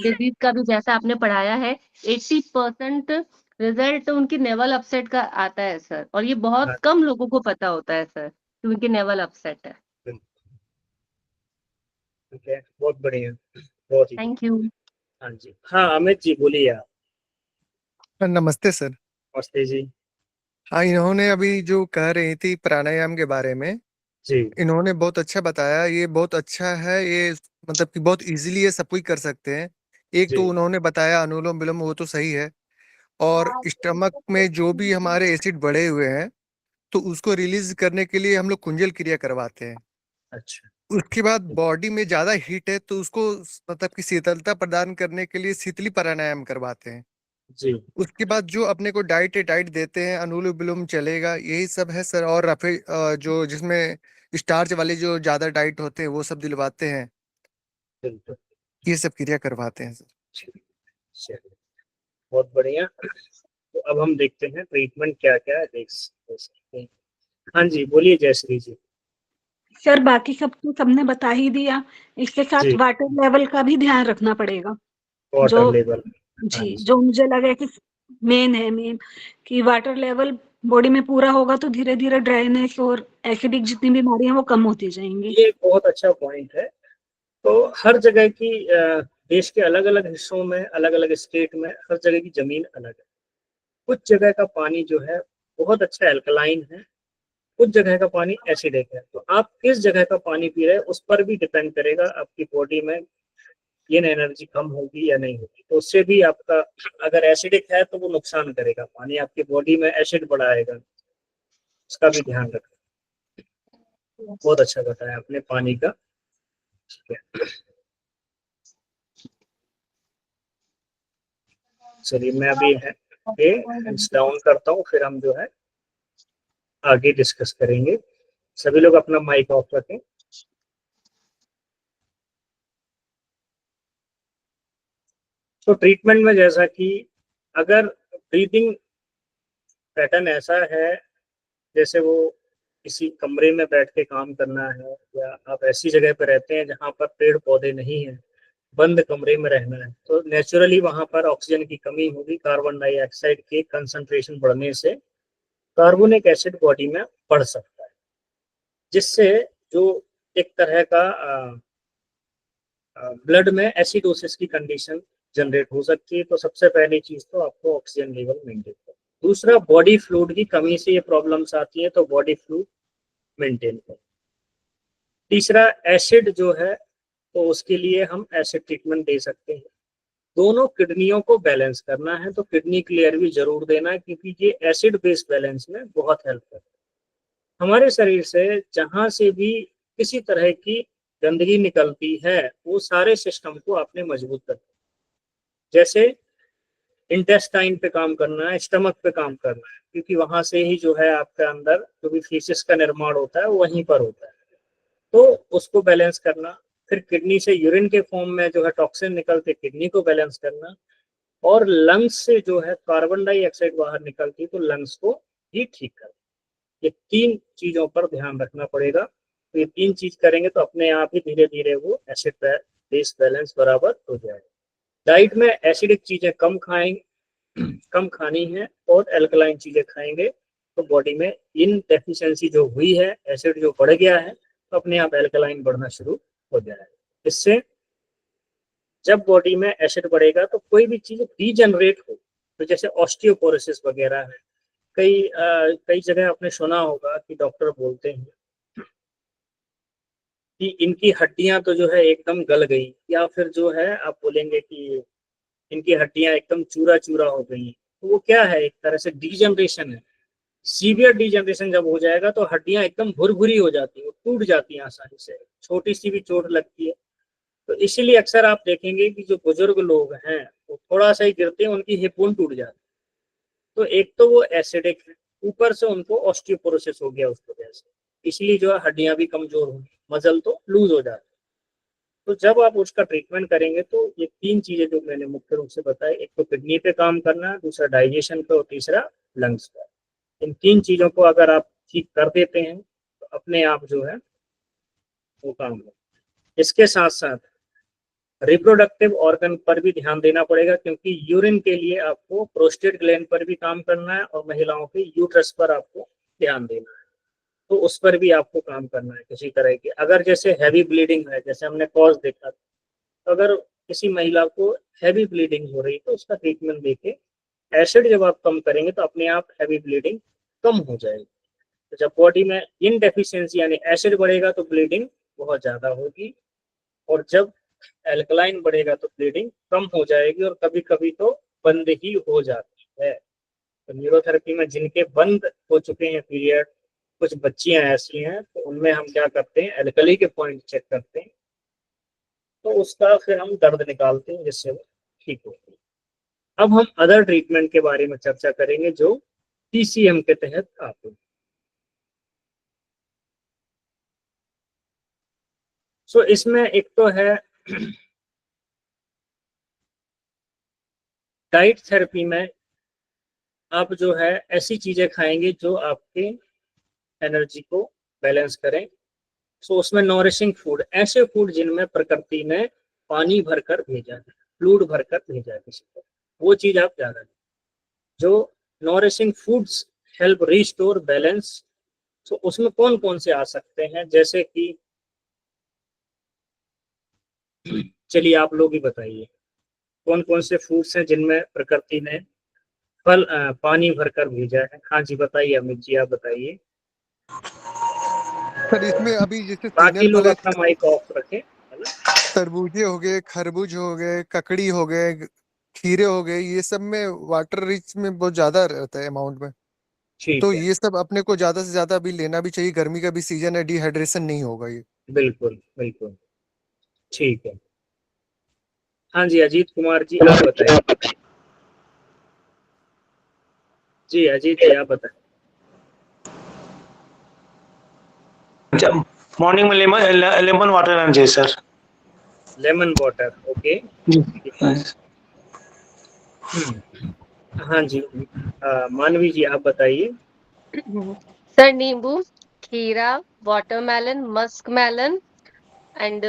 डिजीज का भी जैसा आपने पढ़ाया है, 80% रिजल्ट उनकी नेवल अपसेट का आता है सर, और ये बहुत हाँ कम लोगों को पता होता है सर कि उनकी नेवल अपसेट है। ठीक है बहुत बढ़िया बहुत ही। Thank you. हाँ जी हाँ अमित जी बोलिए आप। नमस्ते सर। नमस्ते जी। हाँ, इन्होंने अभी जो कह रही थी प्राणायाम के बारे में, जी इन्होंने बहुत अच्छा बताया। ये बहुत अच्छा है, ये मतलब कि बहुत इजीली ये सब कोई कर सकते हैं। एक जी तो उन्होंने बताया अनुलोम विलोम, वो तो सही है। और स्टमक में जो भी हमारे एसिड बढ़े हुए हैं तो उसको रिलीज करने के लिए हम लोग कुंजल क्रिया करवाते हैं। अच्छा। उसके बाद बॉडी में ज्यादा हीट है तो उसको मतलब कि शीतलता प्रदान करने के लिए शीतली प्राणायाम करवाते हैं। जी उसके बाद जो अपने को डाइट देते हैं, अनुलोम विलोम चलेगा, यही सब है सर। और रफे जो जिसमें स्टार्च वाले जो ज्यादा डाइट होते हैं वो सब दिलवाते हैं, बिल्कुल। ये सब क्रिया करवाते हैं सर। चलिए बहुत बढ़िया। तो अब हम देखते हैं ट्रीटमेंट क्या क्या है, देख सकते हैं। हाँ जी बोलिए जयश्री जी। सर बाकी सब तो सबने बता ही दिया, इसके साथ जी वाटर लेवल का भी ध्यान रखना पड़ेगा। वाटर जो लेवल। हाँ जी, जी जो मुझे लगा कि मेन कि वाटर लेवल बॉडी में पूरा होगा तो धीरे धीरे ड्राइनेस और एसिडिक जितनी बीमारियां वो कम होती जाएंगी। ये एक बहुत अच्छा पॉइंट है। तो हर जगह की देश के अलग अलग हिस्सों में, अलग अलग स्टेट में हर जगह की जमीन अलग है। कुछ जगह का पानी जो है बहुत अच्छा एल्कलाइन है, कुछ जगह का पानी एसिडिक है। तो आप किस जगह का पानी पी रहे हैं उस पर भी डिपेंड करेगा आपकी बॉडी में ये एनर्जी कम होगी या नहीं होगी। तो उससे भी आपका, अगर एसिडिक है तो वो नुकसान करेगा, पानी आपकी बॉडी में एसिड बढ़ाएगा, उसका भी ध्यान रखना। बहुत अच्छा बताया आपने पानी का। ठीक है चलिए मैं अभी है हैंड्स डाउन करता हूँ, फिर हम जो है आगे डिस्कस करेंगे। सभी लोग अपना माइक ऑफ रखें। तो ट्रीटमेंट में जैसा कि अगर ब्रीदिंग पैटर्न ऐसा है जैसे वो किसी कमरे में बैठ के काम करना है, या आप ऐसी जगह पर रहते हैं जहाँ पर पेड़ पौधे नहीं है, बंद कमरे में रहना है, तो नेचुरली वहां पर ऑक्सीजन की कमी होगी। कार्बन डाइऑक्साइड के कंसंट्रेशन बढ़ने से कार्बोनिक एसिड बॉडी में बढ़ सकता है, जिससे जो एक तरह का ब्लड में एसिडोसिस की कंडीशन जनरेट हो सकती है। तो सबसे पहली चीज तो आपको ऑक्सीजन लेवल मेंटेन करना। दूसरा, बॉडी फ्लूइड की कमी से ये प्रॉब्लम्स आती है, तो बॉडी फ्लूइड मेंटेन करें। तीसरा, एसिड जो है तो उसके लिए हम एसिड ट्रीटमेंट दे सकते हैं। दोनों किडनियों को बैलेंस करना है, तो किडनी क्लियर भी जरूर देना है, क्योंकि ये एसिड बेस बैलेंस में बहुत हेल्प करता है। हमारे शरीर से जहां से भी किसी तरह की गंदगी निकलती है वो सारे सिस्टम को आपने मजबूत करना है। जैसे इंटेस्टाइन पे काम करना है, स्टमक पे काम करना है, क्योंकि वहां से ही जो है आपके अंदर जो भी फीसिस का निर्माण होता है वो वहीं पर होता है, तो उसको बैलेंस करना। फिर किडनी से यूरिन के फॉर्म में जो है टॉक्सिन निकलते, किडनी को बैलेंस करना। और लंग्स से जो है कार्बन डाइऑक्साइड बाहर निकलती, तो लंग्स को ही ठीक करना। ये तीन चीजों पर ध्यान रखना पड़ेगा। तो ये तीन चीज करेंगे तो अपने आप ही धीरे धीरे वो एसिड बेस बैलेंस बराबर हो जाएगा। डाइट में एसिडिक चीजें कम खानी है और एल्कलाइन चीजें खाएंगे, तो बॉडी में इन डेफिशिएंसी जो हुई है, एसिड जो बढ़ गया है, तो अपने आप एल्कलाइन बढ़ना शुरू हो जाएगा। इससे जब बॉडी में एसिड बढ़ेगा तो कोई भी चीज डीजनरेट हो, तो जैसे ऑस्टियोपोरोसिस वगैरह है, कई जगह आपने सुना होगा कि डॉक्टर बोलते हैं कि इनकी हड्डियां तो जो है एकदम गल गई, या फिर जो है आप बोलेंगे कि इनकी हड्डियां एकदम चूरा चूरा हो गई। तो वो क्या है, एक तरह से डीजनरेशन है। सीवियर डीजनरेशन जब हो जाएगा तो हड्डियां एकदम भुरभुरी हो जाती है, टूट जाती हैं आसानी से, छोटी सी भी चोट लगती है। तो इसीलिए अक्सर आप देखेंगे कि जो बुजुर्ग लोग हैं वो थोड़ा सा ही गिरते हैं, उनकी हिप बोन टूट जाती है। तो एक तो वो एसिडिक है, ऊपर से उनको ऑस्टियोपोरोसिस हो गया उस वजह से, इसलिए जो है हड्डियां भी कमजोर होंगी, मसल तो लूज हो जाती है। तो जब आप उसका ट्रीटमेंट करेंगे तो ये तीन चीजें जो मैंने मुख्य रूप से बताई, एक तो किडनी पे काम करना, दूसरा डाइजेशन पे और तीसरा लंग्स पे। इन तीन चीजों को अगर आप ठीक कर देते हैं तो अपने आप जो है वो काम हो। इसके साथ साथ रिप्रोडक्टिव ऑर्गन पर भी ध्यान देना पड़ेगा, क्योंकि यूरिन के लिए आपको प्रोस्टेट ग्लैंड पर भी काम करना है और महिलाओं के यूट्रस पर आपको ध्यान देना है, तो उस पर भी आपको काम करना है किसी तरह की। अगर जैसे हैवी ब्लीडिंग है, जैसे हमने कॉज देखा, तो अगर किसी महिला को हैवी ब्लीडिंग हो रही तो उसका ट्रीटमेंट देके एसिड जब आप कम करेंगे तो अपने आप हैवी ब्लीडिंग कम हो जाएगी। तो जब बॉडी में इनडेफिशिएंसी यानी एसिड बढ़ेगा तो ब्लीडिंग बहुत ज्यादा होगी, और जब एल्कलाइन बढ़ेगा तो ब्लीडिंग कम हो जाएगी, और कभी कभी तो बंद ही हो जाती है। तो न्यूरोथेरेपी में जिनके बंद हो चुके हैं पीरियड, कुछ बच्चियां ऐसी हैं, तो उनमें हम क्या करते हैं, एल्कली के पॉइंट चेक करते हैं, तो उसका फिर हम दर्द निकालते हैं जिससे वो ठीक होती है। अब हम अदर ट्रीटमेंट के बारे में चर्चा करेंगे जो पीसीएम के तहत आते हैं। सो इसमें एक तो है डाइट थेरेपी में आप जो है ऐसी चीजें खाएंगे जो आपके एनर्जी को बैलेंस करें। सो उसमें नॉरिशिंग फूड, ऐसे फूड जिनमें प्रकृति ने पानी भरकर भेजा है, फ्लूइड भरकर भेजा है किसी को, वो चीज आप ज्यादा लें। जो nourishing foods help restore balance, तो उसमें कौन कौन से आ सकते हैं, जैसे कि चलिए आप लोग ही बताइए कौन कौन से फूड्स हैं जिनमें प्रकृति ने फल पानी भरकर भेजा है। हाँ जी बताइए, अमित जी आप बताइए। सर इसमें अभी जैसे बाकी सीजन लोग फल है, अपना माइक ऑफ रखें, है ना। तरबूजे हो गए, खरबूज हो गए, ककड़ी हो गए, खीरे हो गए, ये सब में वाटर रिच में बहुत ज्यादा रहता है अमाउंट में। ठीक तो है, ये सब अपने को ज्यादा से ज्यादा अभी लेना भी चाहिए, गर्मी का भी सीजन है, डिहाइड्रेशन नहीं होगा ये। बिल्कुल बिल्कुल ठीक है। हाँ जी अजीत कुमार जी आप बताइए। जी अजीत जी आप बताइए। मॉर्निंग में लेमन वाटर लेना चाहिए सर। Lemon water, okay. हाँ जी, मानवी जी आप बताइए। सर नींबू, खीरा, वाटरमेलन, मस्क मेलन एंड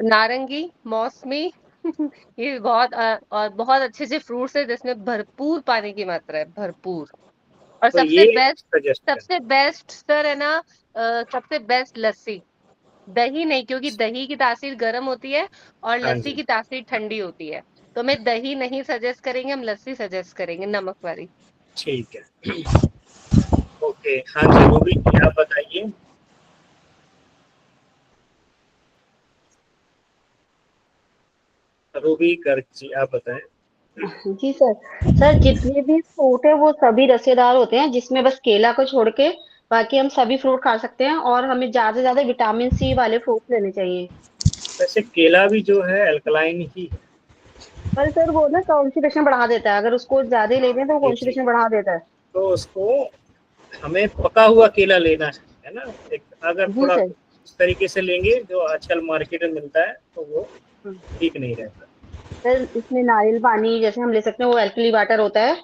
नारंगी, मौसमी ये बहुत और बहुत अच्छे से फ्रूट्स है जिसमें भरपूर पानी की मात्रा है, भरपूर। और तो सबसे ये बेस्ट सजेस्ट है। सबसे बेस्ट सर है ना, सबसे बेस्ट लस्सी, दही नहीं, क्योंकि दही की तासीर गर्म होती है और हाँ लस्सी जी, की तासीर ठंडी होती है। तो हमें दही नहीं सजेस्ट करेंगे, हम लस्सी सजेस्ट करेंगे, नमक वाली। ठीक है। ओके, हाँ जी रूबी जी आप बताइए। रूबी गर्ग जी आप बताएं। जी सर। सर जितने भी फ्रूट है वो सभी रसेदार होते हैं, जिसमें बस केला को छोड़ के बाकी हम सभी फ्रूट खा सकते हैं, और हमें ज्यादा से ज्यादा विटामिन सी वाले फ्रूट लेने चाहिए। वैसे केला भी जो है अल्कलाइन ही है। पर सर वो ना कॉन्स्टिपेशन बढ़ा देता है, अगर उसको ज्यादा लेते हैं तो वो जी, कॉन्स्टिपेशन बढ़ा देता है। तो उसको हमें पका हुआ केला लेना है ना। एक अगर जी थोड़ा सर। इस तरीके से लेंगे जो आजकल मार्केट में मिलता है तो वो ठीक नहीं रहता। सर इसमें नारियल पानी जैसे हम ले सकते हैं, वो एल्कली वाटर होता है।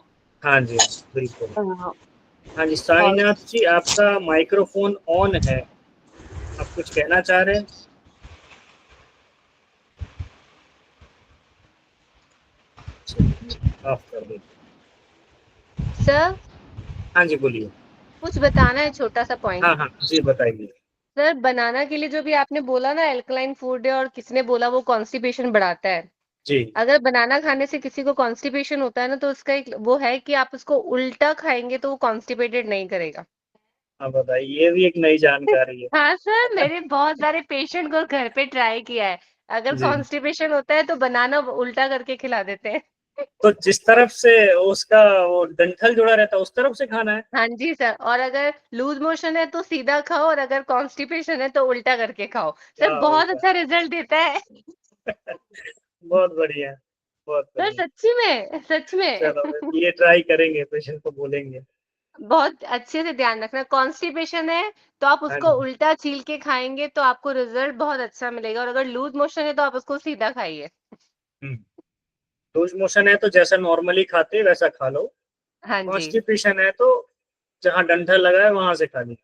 हाँ जी बिल्कुल। हाँ। हाँ जी, और साईनाथ जी आपका माइक्रोफोन ऑन है, आप कुछ कहना चाह रहे हैं? ऑफ कर दीजिए। सर हाँ जी बोलिए। कुछ बताना है, छोटा सा पॉइंट। हाँ हाँ जी बताइए। सर बनाना के लिए जो भी आपने बोला ना एल्कलाइन फूड है, और किसने बोला वो कॉन्स्टिपेशन बढ़ाता है। जी अगर बनाना खाने से किसी को कॉन्स्टिपेशन होता है ना, तो उसका एक वो है कि आप उसको उल्टा खाएंगे तो वो कॉन्स्टिपेटेड नहीं करेगा। हाँ बताइए, ये भी एक नई जानकारी है। हाँ सर, मैंने बहुत सारे पेशेंट को घर पे ट्राई किया है। अगर जी, कॉन्स्टिपेशन होता है तो बनाना उल्टा करके खिला देते हैं। तो जिस तरफ से उसका वो डंठल जुड़ा रहता है उस तरफ से खाना है। हाँ जी सर, और अगर लूज मोशन है तो सीधा खाओ, और अगर कॉन्स्टिपेशन है तो उल्टा करके खाओ। क्या सर बहुत होता अच्छा रिजल्ट देता है। है। बहुत बढ़िया, बहुत सर बढ़िया। सच्ची में, सच में। चलो ये ट्राई करेंगे, पेशेंट को बोलेंगे। बहुत अच्छे से ध्यान रखना, कॉन्स्टिपेशन है तो आप हाँ उसको जी। उल्टा छील के खाएंगे तो आपको रिजल्ट बहुत अच्छा मिलेगा, और अगर लूज मोशन है तो आप उसको सीधा खाइए। लूज मोशन है तो जैसा नॉर्मली खाते वैसा खा लो। हाँ जी, कॉन्स्टिपेशन है तो जहाँ डंठल लगा है वहां से खा ली।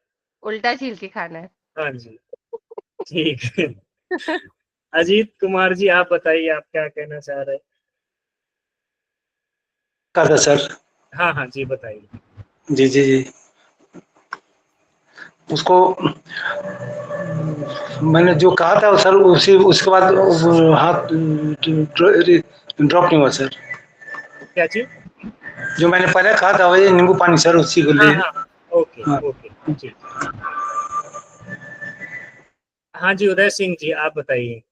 उल्टा छील के खाना है। हाँ जी ठीक है। अजीत कुमार जी आप बताइए, आप क्या कहना चाह रहे हैं? था सर। हाँ हाँ जी बताइए। जी जी जी। उसको मैंने जो कहा था सर, उसी उसके बाद हाथ ड्रॉप नहीं हुआ सर। क्या चीज? जो मैंने पहले कहा था वही नींबू पानी सर, उसी को हाँ लिए। हाँ ओके हाँ। ओके ठीक। हाँ जी उदय सिंह जी आप बताइए।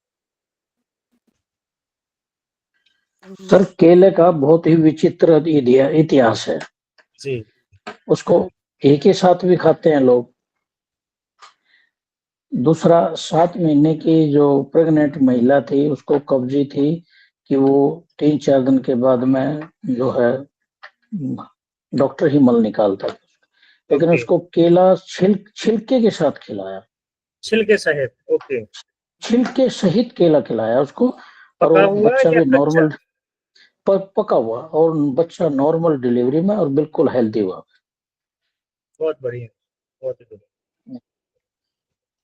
सर केले का बहुत ही विचित्र इतिहास है। जी उसको एक ही साथ भी खाते हैं लोग। दूसरा, 7 महीने की जो प्रेग्नेंट महिला थी उसको कब्जी थी कि वो 3-4 दिन के बाद में जो है डॉक्टर ही मल निकालता था, लेकिन ओके, उसको केला छिलके के साथ खिलाया। छिलके सहित, ओके। छिलके सहित केला खिलाया उसको, और पका वो हुआ बच्चा या भी कच्चा? नॉर्मल पका हुआ, और बच्चा नॉर्मल डिलीवरी में और बिल्कुल हेल्दी हुआ। बहुत बढ़िया, बहुत ही बढ़िया।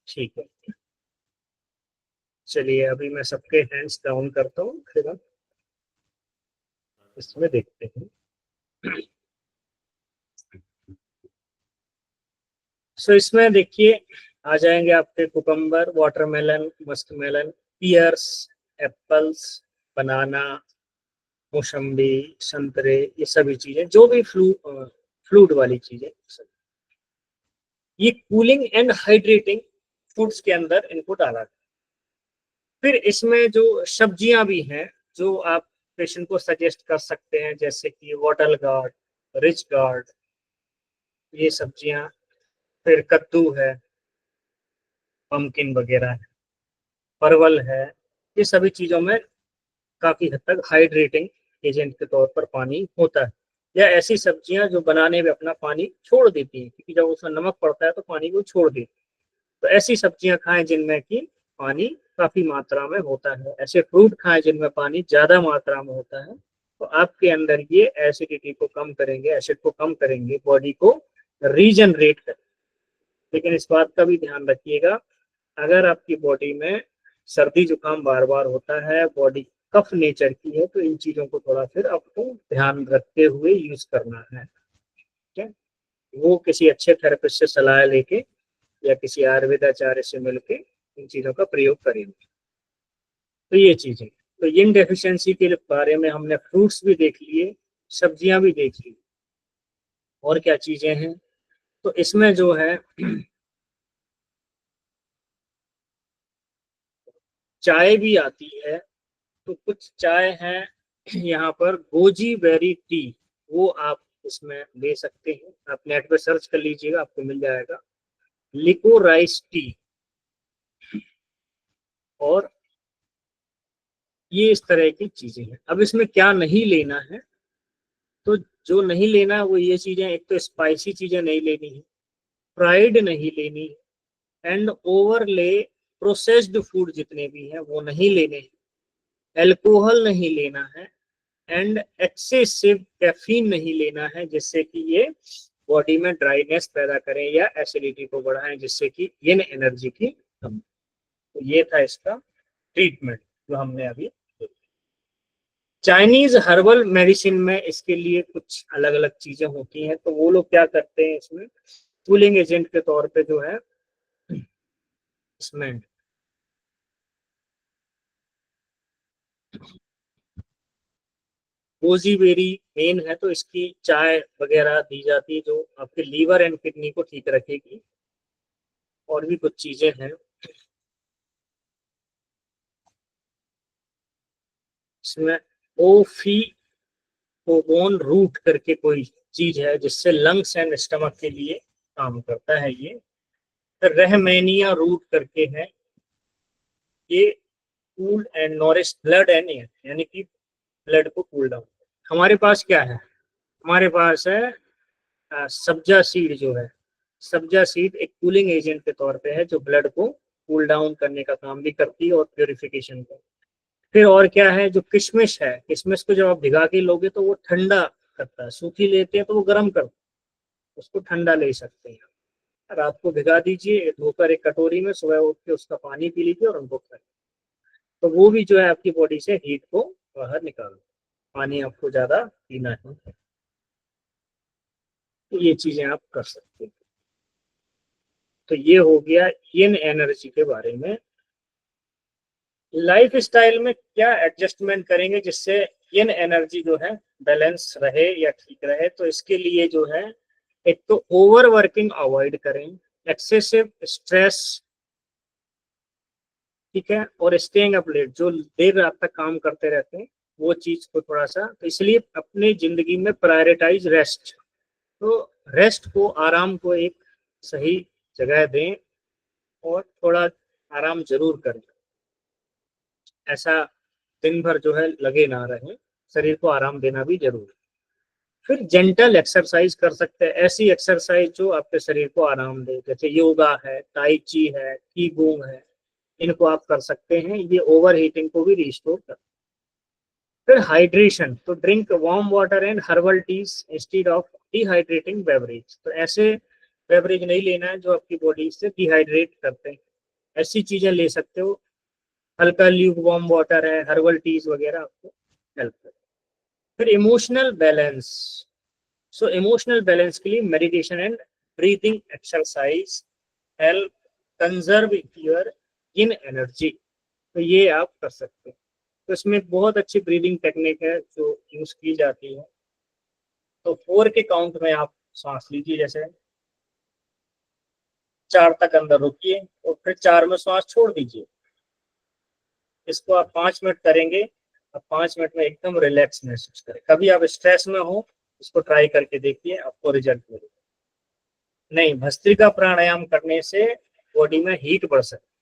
ठीक है, चलिए अभी मैं सबके हैंड्स डाउन करता हूँ, फिर हम इसमें देखते हैं। सो इसमें देखिए आ जाएंगे आपके cucumber, watermelon, muskmelon, pears, apples, banana, मौसम्बी, संतरे, ये सभी चीजें जो भी फ्लूड वाली चीजें, ये कूलिंग एंड हाइड्रेटिंग फूड्स के अंदर इनको डाला। फिर इसमें जो सब्जियां भी हैं जो आप पेशेंट को सजेस्ट कर सकते हैं, जैसे कि वाटर गार्ड, रिच गार्ड, ये सब्जियां, फिर कद्दू है, पम्पकिन वगैरह है, परवल है, ये सभी चीजों में काफी हद तक हाइड्रेटिंग एजेंट के तौर पर पानी होता है। या ऐसी सब्जियां जो बनाने में अपना पानी छोड़ देती हैं, क्योंकि जब उसमें नमक पड़ता है तो पानी को छोड़ देती है। तो ऐसी सब्जियां खाएं जिनमें कि पानी काफी मात्रा में होता है, ऐसे फ्रूट खाएं जिनमें पानी ज्यादा मात्रा में होता है। तो आपके अंदर ये एसिडिटी को कम करेंगे, एसिड को कम करेंगे, बॉडी को रीजनरेट करेंगे। लेकिन इस बात का भी ध्यान रखिएगा, अगर आपकी बॉडी में सर्दी जुकाम बार बार होता है, बॉडी कफ नेचर की है, तो इन चीजों को थोड़ा फिर आपको ध्यान रखते हुए यूज करना है। ठीक है, वो किसी अच्छे थेरेपिस्ट से सलाह लेके या किसी आयुर्वेदाचार्य से मिलके इन चीजों का प्रयोग करेंगे। तो ये चीजें, तो यिन डेफिशिएंसी के बारे में हमने फ्रूट्स भी देख लिए, सब्जियां भी देख ली, और क्या चीजें हैं। तो इसमें जो है चाय भी आती है। तो कुछ चाय है यहाँ पर गोजी बेरी टी, वो आप इसमें ले सकते हैं। आप नेट पे सर्च कर लीजिएगा, आपको मिल जाएगा। लिकोराइस टी, और ये इस तरह की चीजें हैं। अब इसमें क्या नहीं लेना है, तो जो नहीं लेना है वो ये चीजें, एक तो स्पाइसी चीजें नहीं लेनी है, फ्राइड नहीं लेनी है, एंड ओवरले प्रोसेस्ड फूड जितने भी हैं वो नहीं लेने हैं, अल्कोहल नहीं लेना है, एंड एक्सेसिव कैफीन नहीं लेना है, जिससे कि ये बॉडी में ड्राइनेस पैदा करें या एसिडिटी को बढ़ाएं, जिससे कि यिन एनर्जी की कमी। तो ये था इसका ट्रीटमेंट जो हमने अभी। चाइनीज हर्बल मेडिसिन में इसके लिए कुछ अलग अलग चीजें होती हैं। तो वो लोग क्या करते हैं, इसमें कूलिंग एजेंट के तौर पे जो है इसमें गोजीबेरी मेन है, तो इसकी चाय वगैरह दी जाती है जो आपके लीवर एंड किडनी को ठीक रखेगी। और भी कुछ चीजें हैं इसमें, ओफीओबोन रूट करके कोई चीज है जिससे लंग्स एंड स्टमक के लिए काम करता है। ये रहमेनिया रूट करके है, ये cool and nourish blood and air, यानी कि ब्लड को कूल डाउन। हमारे पास क्या है, हमारे पास है सब्जा सीड। जो है सब्जा सीड एक कूलिंग एजेंट के तौर पे है, जो ब्लड को कूल डाउन करने का काम भी करती है और प्योरिफिकेशन का। फिर और क्या है, जो किशमिश है, किशमिश को जब आप भिगा के लोगे तो वो ठंडा करता है, सूखी लेते हैं तो वो गर्म करता है, उसको ठंडा ले सकते हैं। रात को भिगा दीजिए धोकर एक कटोरी में, सुबह उठ के उसका पानी पी लीजिए और उनको खाइए, तो वो भी जो है आपकी बॉडी से हीट को बाहर निकालो। पानी आपको ज्यादा पीना है, तो ये चीजें आप कर सकते हैं। तो ये हो गया यिन एनर्जी के बारे में। लाइफ स्टाइल में क्या एडजस्टमेंट करेंगे जिससे यिन एनर्जी जो है बैलेंस रहे या ठीक रहे। तो इसके लिए जो है, एक तो ओवर वर्किंग अवॉइड करें, एक्सेसिव स्ट्रेस, ठीक है, और स्टेइंग अप लेट, जो देर रात तक काम करते रहते हैं, वो चीज को थोड़ा सा। तो इसलिए अपनी जिंदगी में प्रायोरिटाइज रेस्ट, तो रेस्ट को, आराम को एक सही जगह दें और थोड़ा आराम जरूर करें। ऐसा दिन भर जो है लगे ना रहे, शरीर को आराम देना भी जरूरी है। फिर जेंटल एक्सरसाइज कर सकते हैं, ऐसी एक्सरसाइज जो आपके शरीर को आराम दे, जैसे योगा है, ताई ची है, कीगोंग है, इनको आप कर सकते हैं। ये ओवर हीटिंग को भी रिस्टोर कर। फिर हाइड्रेशन, तो drink warm water and herbal tease instead of dehydrating beverage. तो ऐसे बेवरेज नहीं लेना है जो आपकी बॉडी से डिहाइड्रेट करते हैं, ऐसी चीजें ले सकते हो। हल्का ल्यूक वार्म वाटर है, हर्बल टीज वगैरह आपको हेल्प करें। फिर emotional balance, so emotional balance के लिए meditation and breathing exercise help conserve your yin energy. तो ये आप कर सकते हैं। तो इसमें बहुत अच्छी ब्रीदिंग टेक्निक है जो यूज की जाती है। तो 4 के काउंट में आप सांस लीजिए, जैसे 4 तक अंदर रुकिए और फिर 4 में सांस छोड़ दीजिए। इसको आप 5 मिनट करेंगे। अब 5 मिनट में एकदम रिलैक्स महसूस करें। कभी आप स्ट्रेस में हो, इसको ट्राई करके देखिए, आपको रिजल्ट मिलेगा। नहीं, भस्त्रिका प्राणायाम करने से बॉडी में हीट बढ़ सकती है,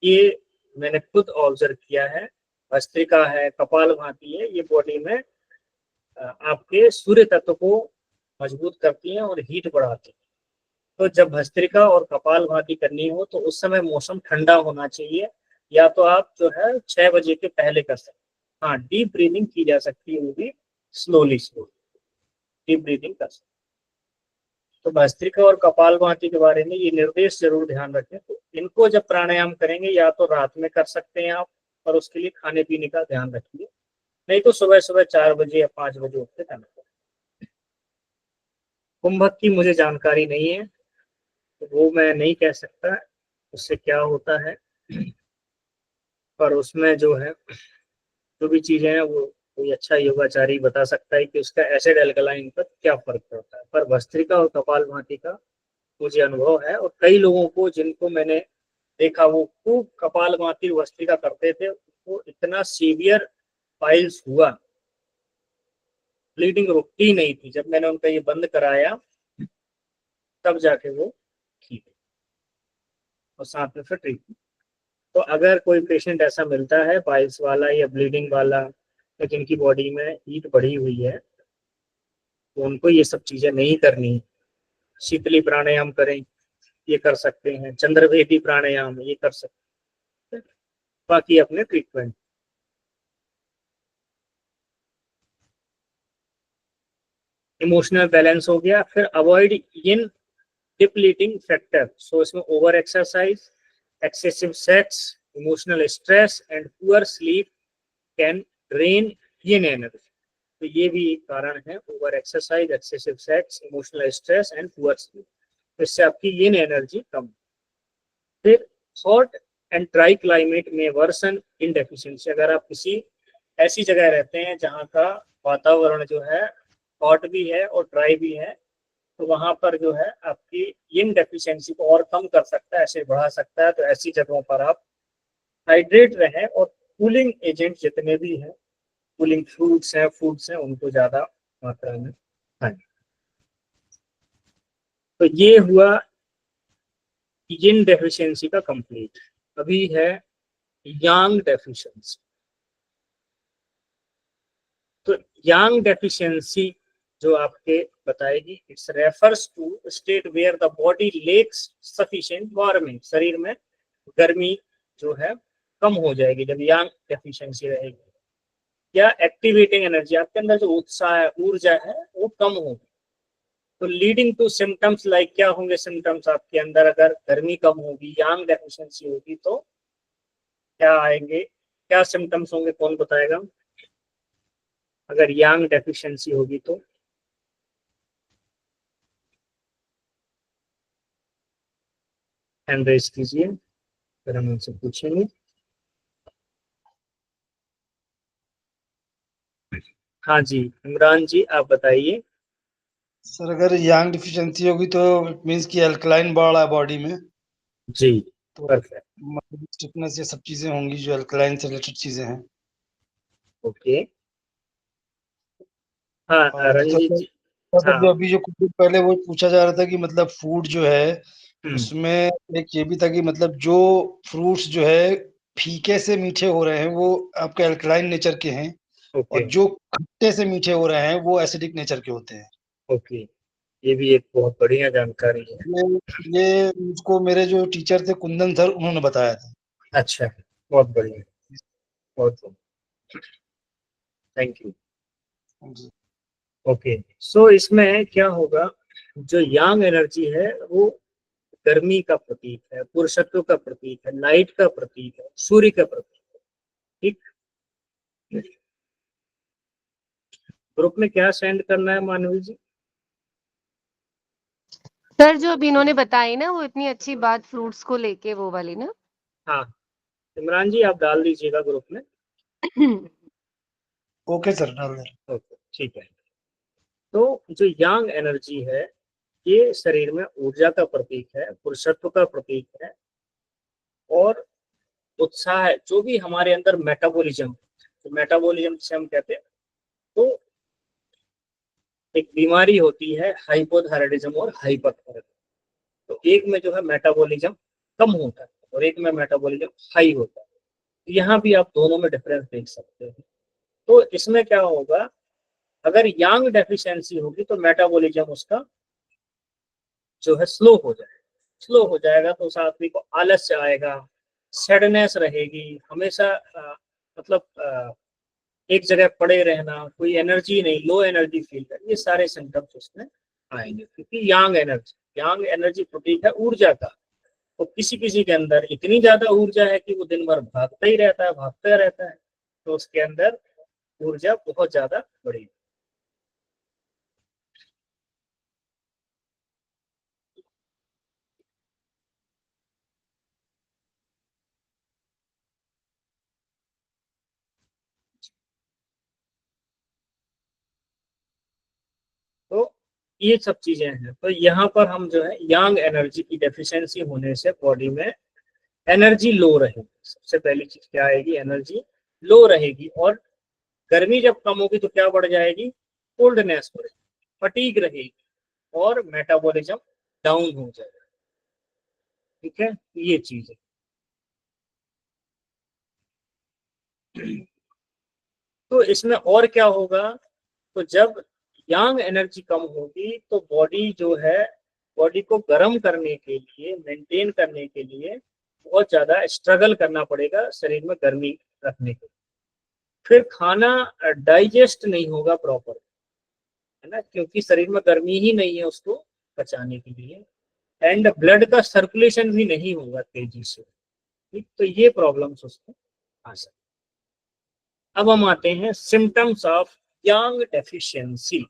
ये मैंने खुद ऑब्जर्व किया है। भस्त्रिका है, कपालभाति है, ये बॉडी में आपके सूर्य तत्व को मजबूत करती हैं और हीट बढ़ाती हैं। तो जब भस्त्रिका और कपालभाति करनी हो तो उस समय मौसम ठंडा होना चाहिए, या तो आप जो है 6 बजे के पहले कर सकते हैं। हाँ, डीप ब्रीदिंग की जा सकती है, वो भी स्लोली डीप ब्रीदिंग कर सकते हैं। तो भस्त्रिका और कपालभाति के बारे में ये निर्देश जरूर ध्यान रखें। तो इनको जब प्राणायाम करेंगे या तो रात में कर सकते हैं आप, और उसके लिए खाने पीने का ध्यान रखिए, नहीं तो सुबह सुबह 4 बजे या 5 बजे उठ के करना। कुंभक की मुझे जानकारी नहीं है, तो वो मैं नहीं कह सकता उससे क्या होता है, पर उसमें जो है जो भी चीजें हैं वो कोई अच्छा योगाचारी बता सकता है कि उसका एसिड एल्कलाइन पर क्या फर्क पड़ता है। पर भस्त्रिका और कपालभाति का मुझे अनुभव है, और कई लोगों को जिनको मैंने देखा वो खूब कपालभाति भस्त्रिका करते थे, वो इतना सीवियर पाइल्स हुआ, ब्लीडिंग रुकती नहीं थी। जब मैंने उनका ये बंद कराया तब जाके वो ठीक है, और साथ में फिर ट्रीटमेंट। तो अगर कोई पेशेंट ऐसा मिलता है पाइल्स वाला या ब्लीडिंग वाला, या जिनकी बॉडी में हीट बढ़ी हुई है, तो उनको ये सब चीजें नहीं करनी। शीतली प्राणायाम करें, ये कर सकते हैं, चंद्रभेदी प्राणायाम ये कर सकते हैं, बाकी अपने ट्रीटमेंट। इमोशनल बैलेंस हो गया। फिर अवॉइड इन डिप्लीटिंग फैक्टर, सो इसमें over exercise, excessive sex, emotional stress and poor sleep can drain yin energy। तो ये भी एक कारण है, over exercise, excessive sex, emotional stress and poor sleep, तो इससे आपकी यिन एनर्जी कम। फिर हॉट एंड ड्राई क्लाइमेट में वर्सन इन डेफिशिएंसी, अगर आप किसी ऐसी जगह रहते हैं जहाँ का वातावरण जो है हॉट भी है और ड्राई भी है, तो वहां पर जो है आपकी यिन डेफिशिएंसी को और कम कर सकता है, ऐसे बढ़ा सकता है। तो ऐसी जगहों पर आप हाइड्रेट रहें, और कूलिंग एजेंट जितने भी हैं, कूलिंग फ्रूट्स हैं, फूड्स हैं, उनको ज्यादा मात्रा में खाएं। तो ये हुआ यिन डेफिशिएंसी का कंप्लीट। अभी है यांग डेफिशिएंसी। तो यांग डेफिशिएंसी जो आपके बताएगी, it's refers to state where the body lacks sufficient warming, शरीर में गर्मी जो है कम हो जाएगी जब यांग डेफिशिएंसी रहेगी। या एक्टिवेटिंग एनर्जी, आपके अंदर जो उत्साह है, ऊर्जा है, वो कम होगी। तो लीडिंग टू सिम्टम्स लाइक, क्या होंगे सिम्टम्स आपके अंदर अगर गर्मी कम होगी, यांग डेफिशिएंसी होगी, तो क्या आएंगे, क्या सिम्टम्स होंगे, कौन बताएगा? अगर यांग डेफिशिएंसी होगी तो हैंड रेज कीजिए, फिर हम उनसे पूछेंगे। हाँ जी, इमरान जी आप बताइए। सर अगर यांग डिफिशिएंसी होगी तो इट मींस कि अल्कलाइन बढ़ रहा है बॉडी में जी, तो परफेक्ट, स्टिफनेस, ये सब चीजें होंगी जो अल्कलाइन से रिलेटेड चीजें हैं। ओके। हाँ और रंजीत जी, जो हाँ अभी जो कुछ दिन पहले वो पूछा जा रहा था कि मतलब फूड जो है उसमें एक ये भी था कि मतलब जो फ्रूट्स जो है फीके से मीठे हो रहे हैं वो आपके अल्कलाइन नेचर के हैं, और जो खट्टे से मीठे हो रहे हैं वो एसिडिक नेचर के होते हैं। ओके, ये भी एक बहुत बढ़िया जानकारी है। ये मुझको मेरे जो टीचर थे कुंदन सर, उन्होंने बताया था। अच्छा, बहुत बढ़िया, बहुत थैंक यू। ओके, सो इसमें क्या होगा, जो यांग एनर्जी है वो गर्मी का प्रतीक है, पुरुषत्व का प्रतीक है, लाइट का प्रतीक है, सूर्य का प्रतीक है। ठीक, ग्रुप में क्या सेंड करना है मानवी जी? सर जो अभी इन्होंने बताई ना वो इतनी अच्छी बात फ्रूट्स को लेके, वो वाली ना। हाँ इमरान जी आप डाल दीजिएगा ग्रुप में। ओके सर, डाल दे। ओके ठीक है। तो जो यांग एनर्जी है ये शरीर में ऊर्जा का प्रतीक है, पुरुषत्व का प्रतीक है, और उत्साह है, जो भी हमारे अंदर मेटाबॉलिज्म, तो मेटाबॉलिज्म जिसे हम कहते हैं, तो एक बीमारी होती है हाइपोथायराइडिज्म और हाइपरथायराइडिज्म। तो एक में जो है मेटाबॉलिज्म कम होता है और एक में मेटाबॉलिज्म हाई होता है। यहाँ भी आप दोनों में डिफरेंस देख सकते हैं। तो इसमें क्या होगा, अगर यांग डेफिशिएंसी होगी तो मेटाबॉलिज्म उसका जो है स्लो हो जाएगा। स्लो हो जाएगा तो उस आदमी को आलस्य आएगा, सैडनेस रहेगी, हमेशा मतलब एक जगह पड़े रहना, कोई एनर्जी नहीं, लो एनर्जी फील कर, ये सारे सिम्टम्स उसमें आएंगे। क्योंकि यांग एनर्जी प्रतीक है ऊर्जा का। तो किसी किसी के अंदर इतनी ज्यादा ऊर्जा है कि वो दिन भर भागता ही रहता है, भागता रहता है, तो उसके अंदर ऊर्जा बहुत ज्यादा बढ़ेगी। तो ये सब चीजें हैं। तो यहाँ पर हम जो है यांग एनर्जी की डेफिशिएंसी होने से बॉडी में एनर्जी लो रहेगी। सबसे पहली चीज क्या आएगी, एनर्जी लो रहेगी। और गर्मी जब कम होगी तो क्या बढ़ जाएगी, कोल्डनेस बढ़ेगी, फटीग रहेगी और मेटाबॉलिज्म डाउन हो जाएगा। ठीक है, ये चीज है। तो इसमें और क्या होगा, तो जब यांग एनर्जी कम होगी तो बॉडी जो है, बॉडी को गर्म करने के लिए, मेंटेन करने के लिए बहुत ज्यादा स्ट्रगल करना पड़ेगा शरीर में गर्मी रखने के लिए। फिर खाना डाइजेस्ट नहीं होगा प्रॉपर, है ना, क्योंकि शरीर में गर्मी ही नहीं है उसको पचाने के लिए। एंड ब्लड का सर्कुलेशन भी नहीं होगा तेजी से। ठीक, तो ये प्रॉब्लम्स उसको आ सकती। अब हम आते हैं सिम्टम्स ऑफ यांग डेफिशिएंसी।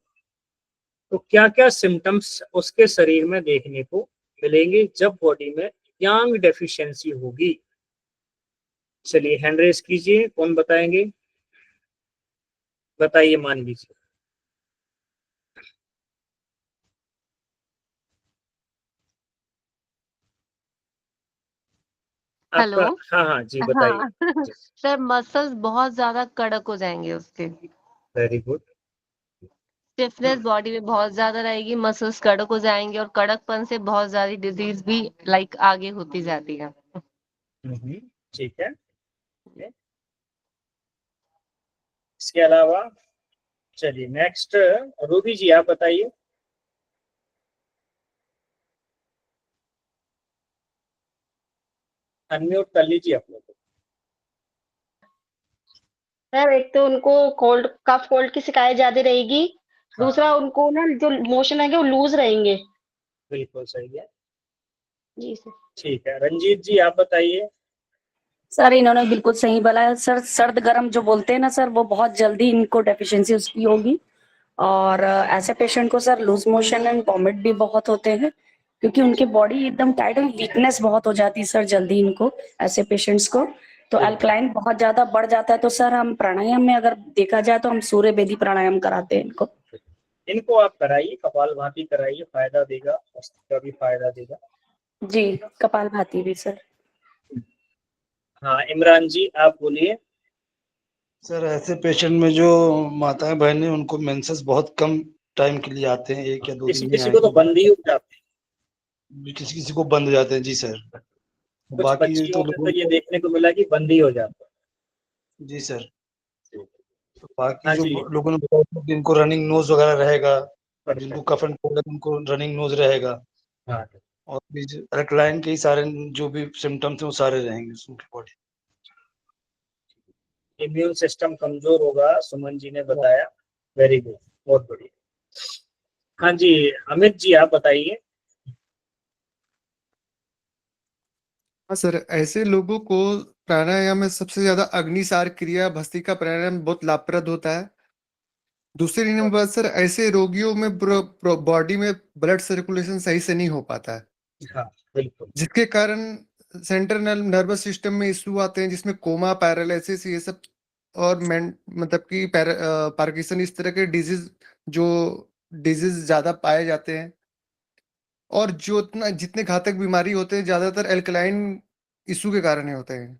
तो क्या क्या सिम्टम्स उसके शरीर में देखने को मिलेंगे जब बॉडी में यांग डेफिशिएंसी होगी। चलिए हैंड रेस कीजिए, कौन बताएंगे, बताइए, मान लीजिए। हेलो। हाँ हाँ जी, बताइए। हाँ सर, मसल्स बहुत ज्यादा कड़क हो जाएंगे उसके। Very good. स्टिफनेस बॉडी में बहुत ज्यादा रहेगी, मसल्स कड़क हो जाएंगे और कड़कपन से बहुत ज्यादा डिजीज भी लाइक आगे होती जाती है। ठीक है। इसके अलावा चलिए नेक्स्ट रूबी जी आप बताइए। अनम्यूट कर लीजिए आप लोग। सर एक तो उनको कोल्ड कफ कोल्ड की शिकायत ज्यादा रहेगी, दूसरा उनको ना जो मोशन रहेंगे वो लूज रहेंगे। बिल्कुल सही है जी सर। ठीक है, रंजीत जी आप बताइए। सर इन्होंने बिल्कुल सही बोला सर, सर्द गर्म जो बोलते हैं ना सर, वो बहुत जल्दी इनको डेफिशिएंसी उसकी होगी। और ऐसे पेशेंट को sir loose motion and vomit भी बहुत होते हैं, क्योंकि उनकी बॉडी एकदम टाइट है, वीकनेस बहुत हो जाती है सर जल्दी इनको, ऐसे पेशेंट्स को। तो अल्कलाइन बहुत ज्यादा बढ़ जाता है। तो सर हम प्राणायाम में अगर देखा जाए तो हम सूर्य बेदी प्राणायाम कराते हैं इनको आप कराइए, कपालभाति कराइए, फायदा देगा, का भी फायदा देगा। जी, कपालभाति भी सर। हाँ इमरान जी आप बोलिए। सर ऐसे पेशेंट में जो माताएं बहनें उनको मेंसेस बहुत कम टाइम के लिए आते हैं, 1 या 2 दिन में किसी को तो बंद ही हो जाते हैं, किसी को बंद हो जाते हैं। जी सर। कुछ बाकी बच्चियों तो में लोगों तो ये देखने को मिला कि बंद ही हो जाता है। जी सर। तो बाकी जो लोगों ने बताया कि इनको रनिंग नोज वगैरह रहेगा, जिनको कफ एंड कोल्ड है उनको रनिंग नोज रहेगा। हाँ। और अल्कलाइन के ही सारे जो भी सिम्टम्स हैं वो सारे रहेंगे उनकी बॉडी। इम्यून सिस्टम कमजोर होगा, सुमन जी ने बताया। वेरी गुड, बहुत बढ़िया। हाँ जी अमित जी आप बताइए। हाँ सर, ऐसे लोगों को प्राणायाम में सबसे ज्यादा अग्निसार क्रिया भस्त्रिका प्राणायाम बहुत लाभप्रद होता है। दूसरी नंबर सर, ऐसे रोगियों में बॉडी में ब्लड सर्कुलेशन सही से नहीं हो पाता है। हाँ बिल्कुल। जिसके कारण सेंट्रल नर्वस सिस्टम में इश्यू आते हैं, जिसमें कोमा, पैरालिसिस, ये सब, और मतलब कि पार्किंसन, इस तरह के डिजीज ज्यादा पाए जाते हैं। और जितने घातक बीमारी होते हैं ज्यादातर एल्कलाइन इशू के कारण ही होते हैं।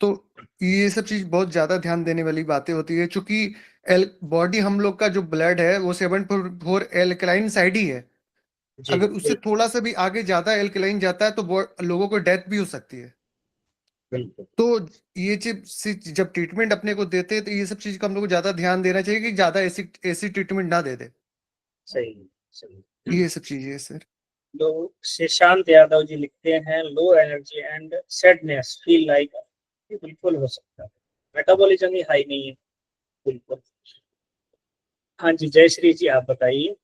तो ये सब चीज बहुत ज्यादा ध्यान देने वाली बातें होती है, क्योंकि बॉडी हम लोग का जो ब्लड है वो 7.4 एल्कलाइन साइड ही है। अगर उससे थोड़ा सा भी आगे ज्यादा एल्कलाइन जाता है तो लोगों को डेथ भी हो सकती है। बिल्कुल तो ये जब ट्रीटमेंट अपने को देते हैं तो ये सब चीज का हम लोग को ज्यादा ध्यान देना चाहिए कि ज्यादा ऐसी ट्रीटमेंट ना दे दे। सही। ये सब चीजें है सर। लोग शशांत यादव जी लिखते हैं low energy and sadness feel like, बिल्कुल हो सकता है, मेटाबॉलिज्म ही हाई नहीं है, बिल्कुल। हाँ जी जयश्री जी आप बताइए।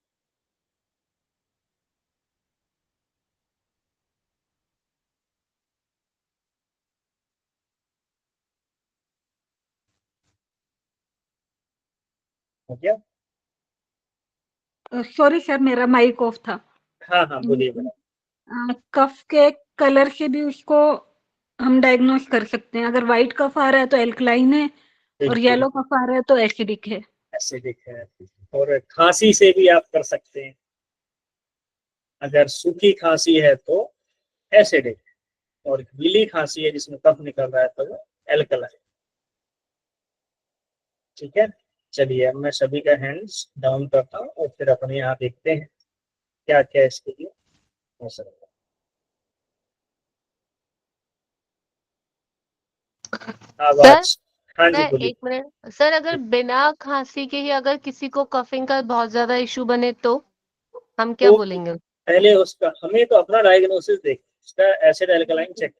हो गया? सॉरी सर, मेरा माइक ऑफ था। हाँ हाँ बोलिए मैडम। कफ के कलर से भी उसको हम डायग्नोस कर सकते हैं। अगर व्हाइट कफ आ रहा है तो एल्कलाइन है, और बिल्कुल। येलो कफ आ रहा है तो एसिडिक है। एसिडिक है। और खांसी से भी आप कर सकते हैं, अगर सूखी खांसी है तो एसिडिक, और गीली खांसी है जिसमें कफ निकल रहा है तो वो एल्कलाइन। ठीक है, चलिए अब मैं सभी का हैंड्स डाउन करता हूँ और फिर अपने यहाँ देखते हैं क्या क्या इसके लिए हो सकता है। आवाज, हाँ जी सर बोलिए। एक मिनट सर, अगर बिना खांसी के ही अगर किसी को कफिंग का बहुत ज्यादा इशू बने तो हम क्या तो बोलेंगे? पहले उसका हमें तो अपना डायग्नोसिस देख, उसका एसिड एल्कलाइन चेक।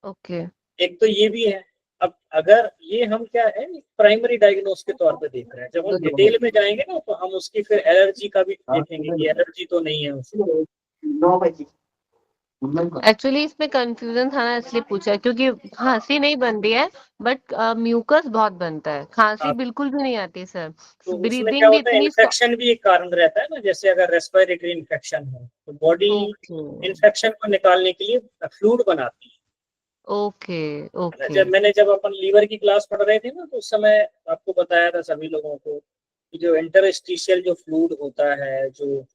ओके। एक तो ये भी है। अब अगर ये हम क्या है प्राइमरी डायग्नोस के तौर पे देख रहे हैं, जब हम डिटेल में जाएंगे ना तो हम उसकी फिर एलर्जी का भी देखेंगे कि एलर्जी तो नहीं है उसको। एक्चुअली इसमें कंफ्यूजन था ना, इसलिए पूछा, क्योंकि खांसी नहीं बनती है बट म्यूकस बहुत बनता है, खांसी हाँ। बिल्कुल भी नहीं आती सर। तो उसमें क्या ब्रीदिंग भी होता है, इतनी इन्फेक्शन भी एक कारण रहता है ना, जैसे अगर रेस्पिरेटरी इन्फेक्शन हो तो बॉडी ओके इन्फेक्शन को निकालने के लिए फ्लूइड बनाती है। ओके ओके जब अपन लीवर की क्लास पढ़ रहे थे ना तो उस समय आपको बताया था सभी लोगों को कि जो इंटरस्टिशियल जो फ्लूइड होता है, जो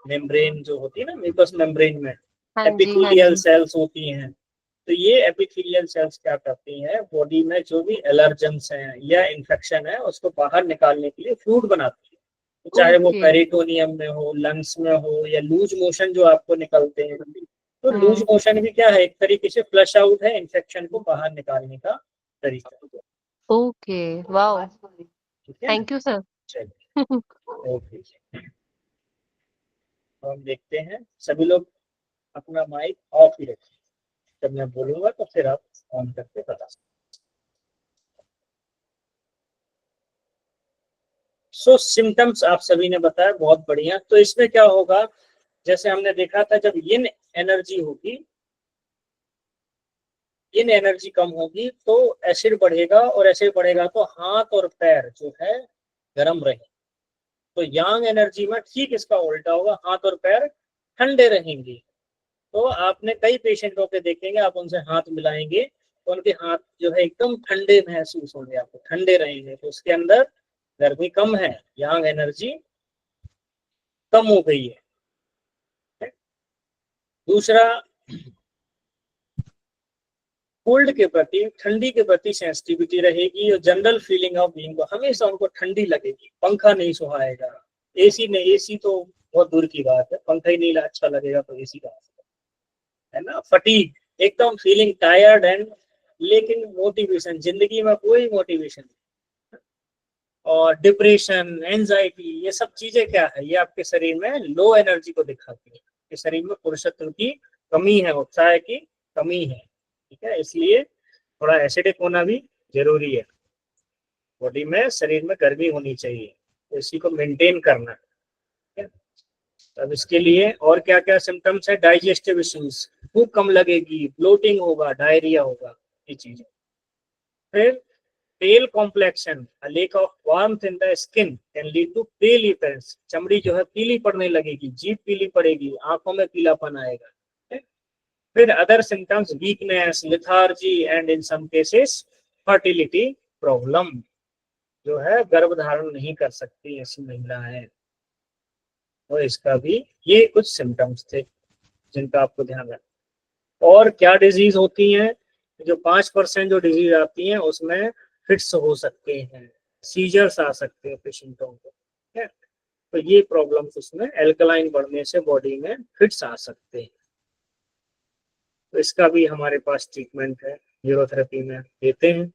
मेम्ब्रेन जो होती है ना, म्यूकस मेम्ब्रेन में हाँ जी हाँ एपिथेलियल जी। सेल्स होती हैं। तो ये एपिथेलियल सेल्स क्या करती हैं, बॉडी में जो भी एलर्जेंस हैं या इन्फेक्शन है उसको बाहर निकालने के लिए फ्लूइड बनाती है। तो चाहे वो ओके। पेरिटोनियम में हो, लंग्स में हो, या लूज मोशन जो आपको निकलते हैं, तो लूज मोशन भी क्या है, एक तरीके से फ्लश आउट है, इन्फेक्शन को बाहर निकालने का तरीका। ओके वाओ, ठीक है, थैंक यू सर। चलिए ओके। तो हम देखते हैं सभी लोग अपना माइक ऑफ ही रखें, जब मैं बोलूंगा तो फिर आप ऑन करके बता सकते। सो सिम्टम्स आप सभी ने बताया, बहुत बढ़िया। तो इसमें क्या होगा, जैसे हमने देखा था जब यिन एनर्जी होगी, यिन एनर्जी कम होगी तो एसिड बढ़ेगा, और एसिड बढ़ेगा तो हाथ और पैर जो है गर्म रहे। तो यांग एनर्जी में ठीक इसका उल्टा होगा, हाथ और पैर ठंडे रहेंगे। तो आपने कई पेशेंटों के देखेंगे, आप उनसे हाथ मिलाएंगे तो उनके हाथ जो है एकदम ठंडे महसूस होंगे, आपको ठंडे रहेंगे, तो उसके अंदर गर्मी कम है, यांग एनर्जी कम हो गई है। दूसरा, कोल्ड के प्रति, ठंडी के प्रति सेंसिटिविटी रहेगी, और जनरल फीलिंग ऑफ बीइंग को हमेशा उनको ठंडी लगेगी, पंखा नहीं सुहाएगा, एसी नहीं, एसी तो बहुत दूर की बात है, पंखा ही नहीं अच्छा लगेगा तो एसी का है ना। फटीग, एकदम फीलिंग टायर्ड एंड, लेकिन मोटिवेशन, जिंदगी में कोई मोटिवेशन नहीं। और डिप्रेशन, एंजाइटी, ये सब चीजें क्या है, ये आपके शरीर में लो एनर्जी को दिखाती है, कि शरीर में पुरुषत्व की कमी है, उत्साह की कमी है। ठीक है, इसलिए थोड़ा एसिडिक होना भी जरूरी है, बॉडी में शरीर में गर्मी होनी चाहिए, तो इसी को मेंटेन करना है। अब इसके लिए और क्या क्या सिम्टम्स है, डाइजेस्टिव इश्यूज, भूख कम लगेगी, ब्लोटिंग होगा, डायरिया होगा, ये चीजें। फिर pale complexion, lack of warmth in the skin can lead to pale appearance, चमड़ी जो है पीली पड़ने लगेगी, जीभ पीली पड़ेगी, आंखों में पीलापन आएगा। फिर other symptoms, weakness, lethargy, and in some cases fertility problem, जो है गर्भ धारण नहीं कर सकती ऐसी महिलाएं। और इसका भी ये कुछ सिम्टम्स थे जिनका आपको ध्यान रखना। और क्या डिजीज होती हैं, जो 5% जो डिजीज आती हैं उसमें फिट्स हो सकते हैं, सीजर्स आ सकते हैं पेशेंटों को। ठीक है, तो ये प्रॉब्लम्स उसमें एल्कलाइन बढ़ने से बॉडी में फिट्स आ सकते हैं। तो इसका भी हमारे पास ट्रीटमेंट है, न्यूरोथेरेपी में देते हैं।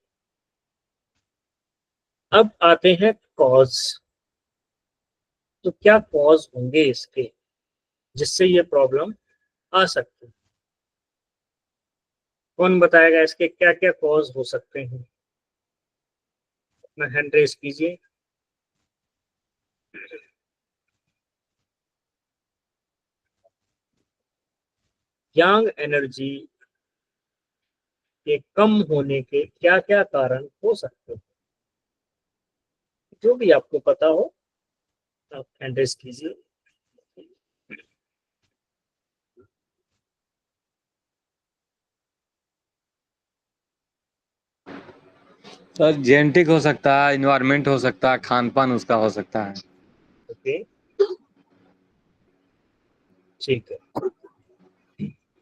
अब आते हैं कॉज। तो क्या कॉज होंगे इसके जिससे ये प्रॉब्लम आ सकती है? कौन बताएगा इसके क्या क्या कॉज हो सकते हैं? अपना हैंड रेज कीजिए। यांग एनर्जी के कम होने के क्या क्या कारण हो सकते हैं? जो भी आपको पता हो आप हैंड रेज कीजिए। सर जेनेटिक हो सकता है, इन्वायरमेंट हो सकता है, खान पान उसका हो सकता है। ओके, ठीक है,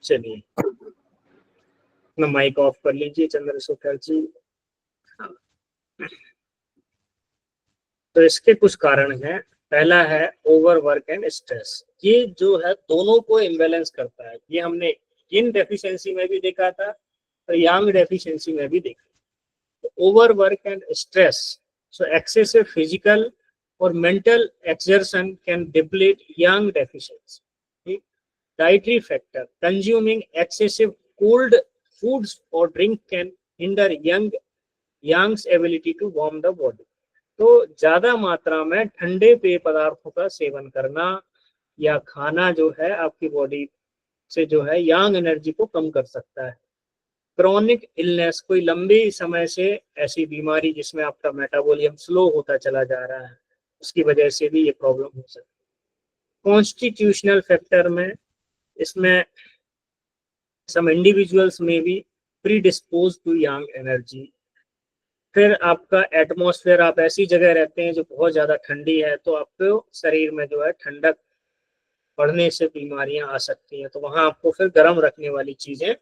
चलिए अपना माइक ऑफ कर लीजिए चंद्रशेखर जी। तो इसके कुछ कारण हैं। पहला है ओवरवर्क एंड स्ट्रेस। ये जो है दोनों को इम्बैलेंस करता है। ये हमने इन डेफिशिएंसी में भी देखा था और यांग डेफिशिएंसी में भी देखा। overwork and stress, so excessive physical or mental exertion can deplete yang deficiency. Dietary factor, consuming excessive cold foods or drink can hinder yang's ability to warm the body. तो ज्यादा मात्रा में ठंडे पेय पदार्थों का सेवन करना या खाना जो है आपकी बॉडी से जो है यांग एनर्जी को कम कर सकता है। क्रॉनिक इलनेस, कोई लंबी समय से ऐसी बीमारी जिसमें आपका मेटाबॉलिज्म स्लो होता चला जा रहा है, उसकी वजह से भी ये प्रॉब्लम हो सकती है। कॉन्स्टिट्यूशनल फैक्टर में इसमें सम इंडिविजुअल्स में भी प्रीडिस्पोज टू यांग एनर्जी। फिर आपका एटमॉस्फेयर, आप ऐसी जगह रहते हैं जो बहुत ज्यादा ठंडी है तो आपको शरीर में जो है ठंडक बढ़ने से बीमारियां आ सकती हैं। तो वहां आपको फिर गर्म रखने वाली चीजें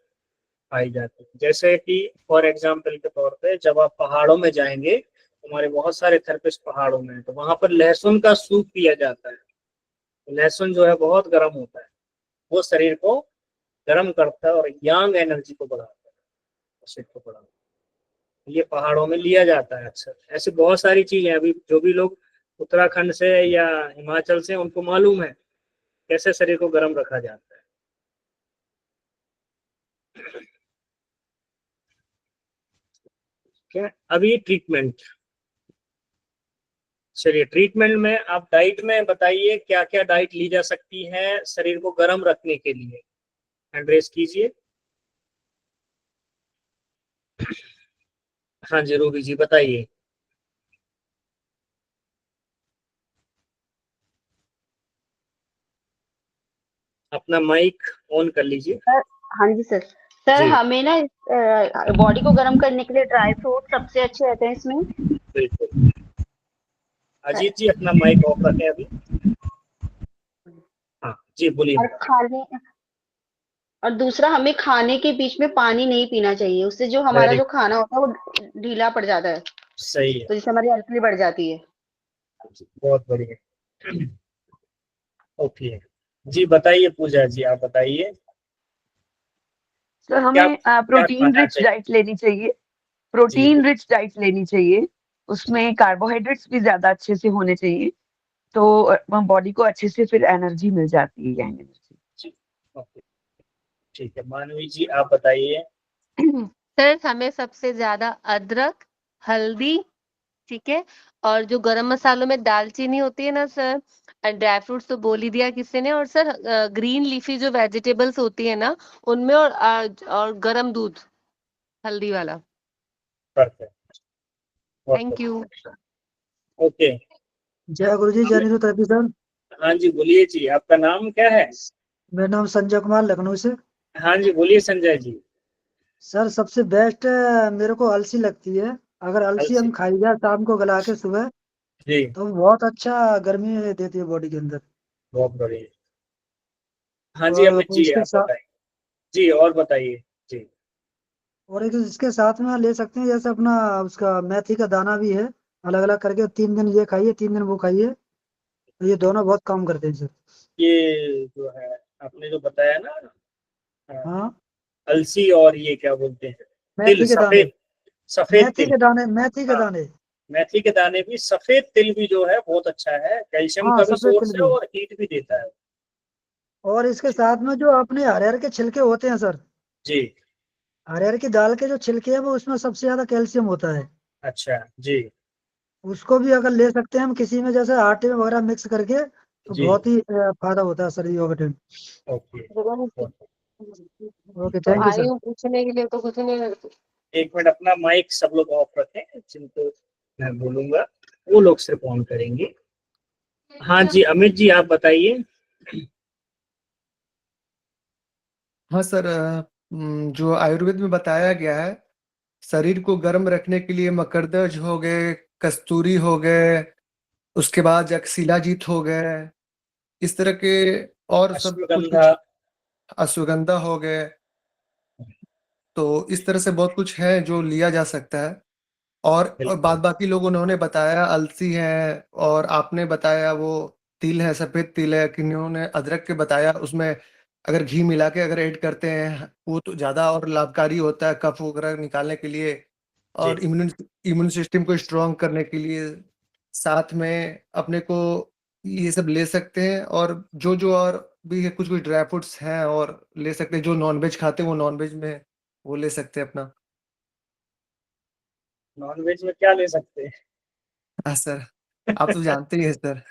पाई जाती है। जैसे कि फॉर एग्जाम्पल के तौर पे जब आप पहाड़ों में जाएंगे, हमारे बहुत सारे थेरेपिस्ट पहाड़ों में, तो वहां पर लहसुन का सूप पिया जाता है। तो लहसुन जो है बहुत गर्म होता है, वो शरीर को गर्म करता है और यांग एनर्जी को बढ़ाता है, शरीर को बढ़ाता है। ये पहाड़ों में लिया जाता है अक्सर। ऐसी बहुत सारी चीजें अभी जो भी लोग उत्तराखंड से या हिमाचल से, उनको मालूम है कैसे शरीर को गर्म रखा जाता है। क्या अभी ट्रीटमेंट, चलिए ट्रीटमेंट में आप डाइट में बताइए क्या क्या डाइट ली जा सकती है शरीर को गर्म रखने के लिए। हैंड रेज कीजिए। हाँ जी रूबी जी बताइए। अपना माइक ऑन कर लीजिए। हाँ जी सर। सर जी। हमें ना बॉडी को गर्म करने के लिए ड्राई फ्रूट सबसे अच्छे रहते हैं इसमें। बिल्कुल। अजीत जी अपना माइक ऑफ रखें अभी। हाँ जी बोलिए। और दूसरा, हमें खाने के बीच में पानी नहीं पीना चाहिए, उससे जो हमारा जो खाना होता है वो ढीला पड़ जाता है। सही है। तो जिससे हमारी अल्कली बढ़ जाती है। बहुत बढ़िया। ओके जी बताइए पूजा जी, आप बताइए। सर हमें प्रोटीन रिच डाइट लेनी चाहिए। प्रोटीन रिच डाइट लेनी चाहिए, उसमें कार्बोहाइड्रेट्स भी ज्यादा अच्छे से होने चाहिए, तो बॉडी को अच्छे से फिर एनर्जी मिल जाती है, यांग एनर्जी। ठीक है, मानवी जी आप बताइए। सर हमें सबसे ज्यादा अदरक, हल्दी, ठीक है, और जो गरम मसालों में दालचीनी होती है ना सर, ड्राई फ्रूट्स तो बोल ही दिया किसी ने, और सर ग्रीन लीफी जो वेजिटेबल्स होती है ना उनमें, और गरम दूध हल्दी वाला। Perfect, thank you. ओके। जय गुरु जी, जय न्यूरोथेरेपी सर। हाँ जी बोलिए जी, आपका नाम क्या है? मेरा नाम संजय कुमार, लखनऊ से। हाँ जी बोलिए संजय जी। सर सबसे बेस्ट मेरे को अलसी लगती है। अगर अलसी हम खाई जाए शाम को गला के सुबह, जी तो बहुत अच्छा गर्मी देती है बॉडी के अंदर। बहुत बढ़िया। हाँ जी अमित जी आप बताइए जी, और बताइए जी। और एक इसके साथ में ले सकते हैं, जैसे अपना उसका मेथी का दाना भी है, अलग अलग करके 3 दिन ये खाइए 3 दिन वो खाइए, तो ये दोनों बहुत काम करते हैं सर। ये जो है आपने जो बताया ना, हाँ अलसी और ये क्या बोलते हैं, तिल, मेथी के दाने, सफेद मेथी तिल। के दाने, मेथी के हाँ, दाने। मेथी के दाने भी, सफेद तिल भी जो है बहुत अच्छा है, कैल्शियम हाँ का भी सफेद तिल सोर्स है भी। और हीट भी देता है। और इसके साथ में जो अपने हरियर के छिलके होते हैं सर, जी। हरियर की दाल के जो छिलके हैं वो उसमें सबसे ज्यादा कैल्शियम होता है। अच्छा जी। उसको भी अगर ले सकते हैं हम किसी में, जैसे आटे में वगैरह मिक्स करके, तो जी। बहुत ही फायदा होता है सर्दियों के टाइम। ओके। ओके, तो थैंक यू आई सर। हूँ पूछने के लिए तो कुछ नहीं करती। एक मिनट, अपना माइक सब लोग ऑफ रखें, जिनको मैं बोलूंगा वो लोग सिर्फ ऑन करेंगे। हाँ जी, अमित जी आप बताइए। हाँ सर, जो आयुर्वेद में बताया गया है, शरीर को गर्म रखने के लिए मकरदर्ज हो गए, कस्तूरी हो गए, उसके बाद जाके शिलाजीत हो गए, इस तरह के और सब कुछ अश्वगंधा। कुछ, अश्वगंधा हो गए। तो इस तरह से बहुत कुछ है जो लिया जा सकता है। और बाद बाकी लोग उन्होंने बताया अलसी है, और आपने बताया वो तिल है, सफेद तिल है, किन्हों ने अदरक के बताया, उसमें अगर घी मिला के अगर ऐड करते हैं वो तो ज्यादा और लाभकारी होता है कफ वगैरह निकालने के लिए, और इम्यून सिस्टम को स्ट्रांग करने के लिए। साथ में अपने को ये सब ले सकते हैं, और जो जो और भी है कुछ कुछ ड्राई फ्रूट्स हैं और ले सकते हैं। जो नॉनवेज खाते हैं वो नॉनवेज में वो ले सकते हैं अपना। नॉनवेज में क्या ले सकते हैं? हाँ सर, आप तो जानते ही हैं सर।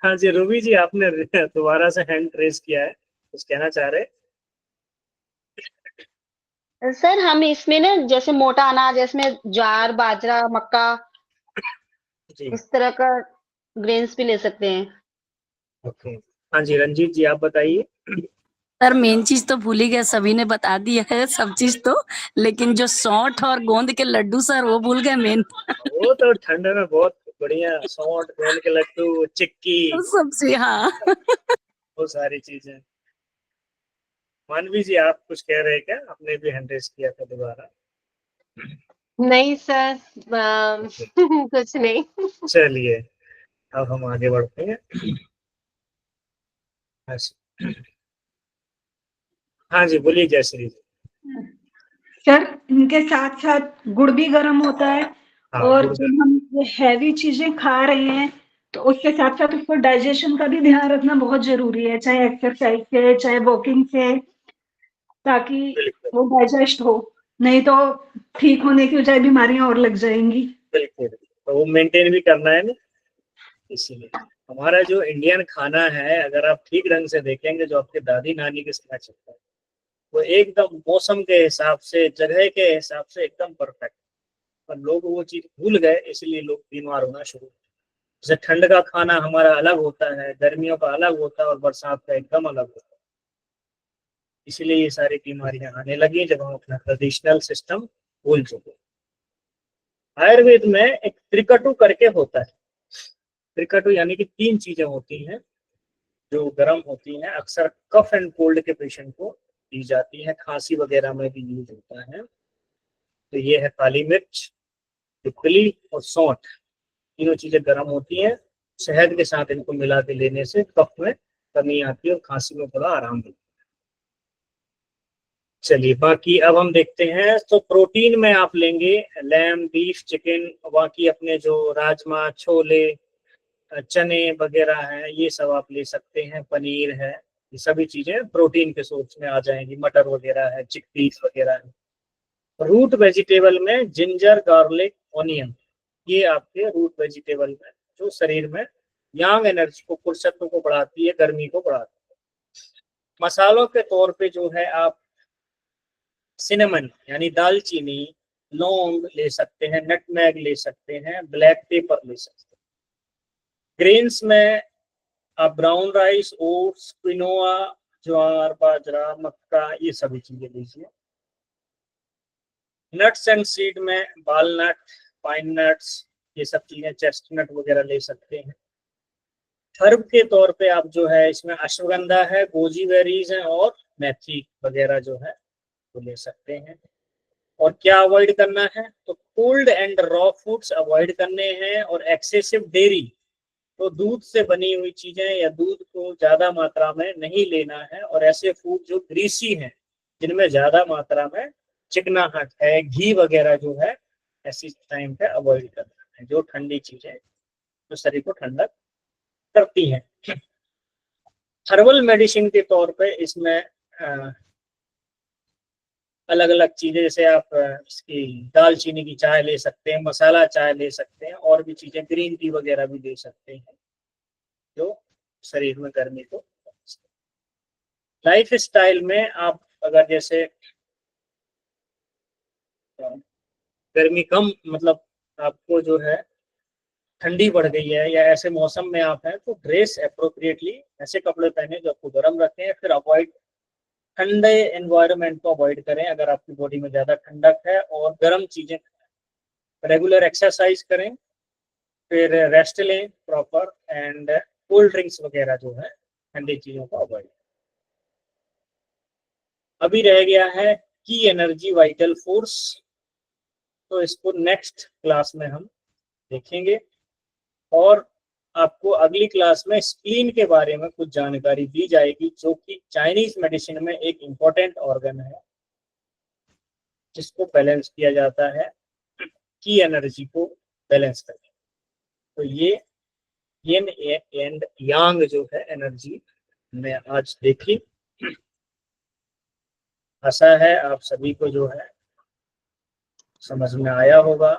हाँ जी, रूबी जी आपने दोबारा से हैंड रेज किया है, कुछ कहना चाह रहे? सर हम इसमें ना जैसे मोटा अनाज, इसमें ज्वार, बाजरा, मक्का, जी। इस तरह का ग्रेन्स भी ले सकते हैं। ओके। हाँ जी, रंजीत जी आप बताइए। सर मेन चीज तो भूल ही गए, सभी ने बता दिया है सब चीज तो, लेकिन जो सौंठ और गोंद के लड्डू सर वो भूल गए मेन। वो तो ठंड में बहुत बढ़िया, सौंठ, गोंद के लड्डू, चिक्की, सबसे हाँ। वो सारी चीजें। मानवी जी आप कुछ कह रहे हैं क्या? आपने भी हैंड रेज किया था दोबारा। नहीं सर, कुछ नहीं। चलिए अब हम आगे बढ़ते हैं। हाँ जी, बोलिए जयश्री जी। सर इनके साथ साथ गुड़ भी गर्म होता है, हाँ, और गुड़ जब हम ये हैवी चीजें खा रहे हैं तो उसके साथ साथ उसको डाइजेशन का भी ध्यान रखना बहुत जरूरी है, चाहे एक्सरसाइज से चाहे वॉकिंग से, ताकि वो डाइजेस्ट हो, नहीं तो ठीक होने की बजाय बीमारियां और लग जाएंगी। बिल्कुल, तो वो मेंटेन भी करना है ना, इसीलिए हमारा जो इंडियन खाना है, अगर आप ठीक ढंग से देखेंगे, जो आपके दादी नानी के समय चलता है, वो एकदम मौसम के हिसाब से, जगह के हिसाब से एकदम परफेक्ट। पर लोग वो चीज भूल गए, इसलिए लोग बीमार होना शुरू हुए। जैसे ठंड का खाना हमारा अलग होता है, गर्मियों का अलग होता है, और बरसात का एकदम अलग होता है। इसीलिए ये सारी बीमारियां आने लगी जब हम अपना ट्रेडिशनल सिस्टम भूल चुके। आयुर्वेद में एक त्रिकटु करके होता है। त्रिकटु यानी कि 3 चीजें होती हैं जो गर्म होती हैं, अक्सर कफ एंड कोल्ड के पेशेंट को दी जाती है, खांसी वगैरह में भी यूज होता है। तो ये है काली मिर्च, पिपली और सौंठ। तीनों चीजें गर्म होती हैं, शहद के साथ इनको मिला के लेने से कफ में कमी आती है और खांसी में थोड़ा आराम मिलता है। चलिए बाकी अब हम देखते हैं। तो प्रोटीन में आप लेंगे लैम, बीफ, चिकन, बाकी अपने जो राजमा, छोले, चने वगैरह हैं, ये सब आप ले सकते हैं, पनीर है, ये सभी चीजें प्रोटीन के सोर्स में आ जाएंगी। मटर वगैरह है, चिकपीस वगैरह है। रूट वेजिटेबल में जिंजर, गार्लिक, ऑनियन, ये आपके रूट वेजिटेबल में जो शरीर में यांग एनर्जी को, पुरुषत्व को बढ़ाती है, गर्मी को बढ़ाती है। मसालों के तौर पे जो है आप सिनेमन यानी दालचीनी, लौंग ले सकते हैं, नटमैग ले सकते हैं, ब्लैक पेपर ले सकते हैं। ग्रेन्स में आप ब्राउन राइस, ओट्स, क्विनोआ, ज्वार, बाजरा, मक्का, ये सभी चीजें लीजिए। नट्स एंड सीड में वालनट, पाइन नट्स, ये सब चीजें, चेस्टनट वगैरह ले सकते हैं। हर्ब के तौर पे आप जो है इसमें अश्वगंधा है, गोजी बेरीज है, और मेथी वगैरह जो है वो ले सकते हैं। और क्या अवॉइड करना है? तो cold and raw foods avoid करने हैं, और एक्सेसिव डेयरी, तो दूध से बनी हुई चीजें या दूध को ज्यादा मात्रा में नहीं लेना है, और ऐसे फूड जो ग्रीसी हैं, जिनमें ज्यादा मात्रा में चिकनाहट है, घी वगैरह जो है ऐसी टाइम पे अवॉइड करना है, जो ठंडी चीजें जो शरीर को ठंडक करती हैं। हर्बल मेडिसिन के तौर पे इसमें अलग अलग चीजें, जैसे आप इसकी दालचीनी की चाय ले सकते हैं, मसाला चाय ले सकते हैं, और भी चीजें ग्रीन टी वगैरह भी ले सकते हैं जो शरीर में गर्मी को। लाइफ स्टाइल में आप अगर जैसे गर्मी कम, मतलब आपको जो है ठंडी बढ़ गई है या ऐसे मौसम में आप हैं, तो ड्रेस अप्रोप्रिएटली, ऐसे कपड़े पहने जो आपको गर्म रखें। फिर अवॉइड ठंडे एनवायरनमेंट को अवॉइड करें अगर आपकी बॉडी में ज्यादा ठंडक है, और गर्म चीजें, रेगुलर एक्सरसाइज करें, फिर रेस्ट लें प्रॉपर, एंड कोल्ड ड्रिंक्स वगैरह जो है ठंडी चीजों को अवॉइड। अभी रह गया है की एनर्जी वाइटल फोर्स, तो इसको नेक्स्ट क्लास में हम देखेंगे, और आपको अगली क्लास में स्प्लीन के बारे में कुछ जानकारी दी जाएगी, जो कि चाइनीज मेडिसिन में एक इम्पोर्टेंट ऑर्गन है जिसको बैलेंस किया जाता है की एनर्जी को बैलेंस करके। तो ये यिन एंड यांग जो है एनर्जी में आज देखी। आशा है आप सभी को जो है समझ में आया होगा।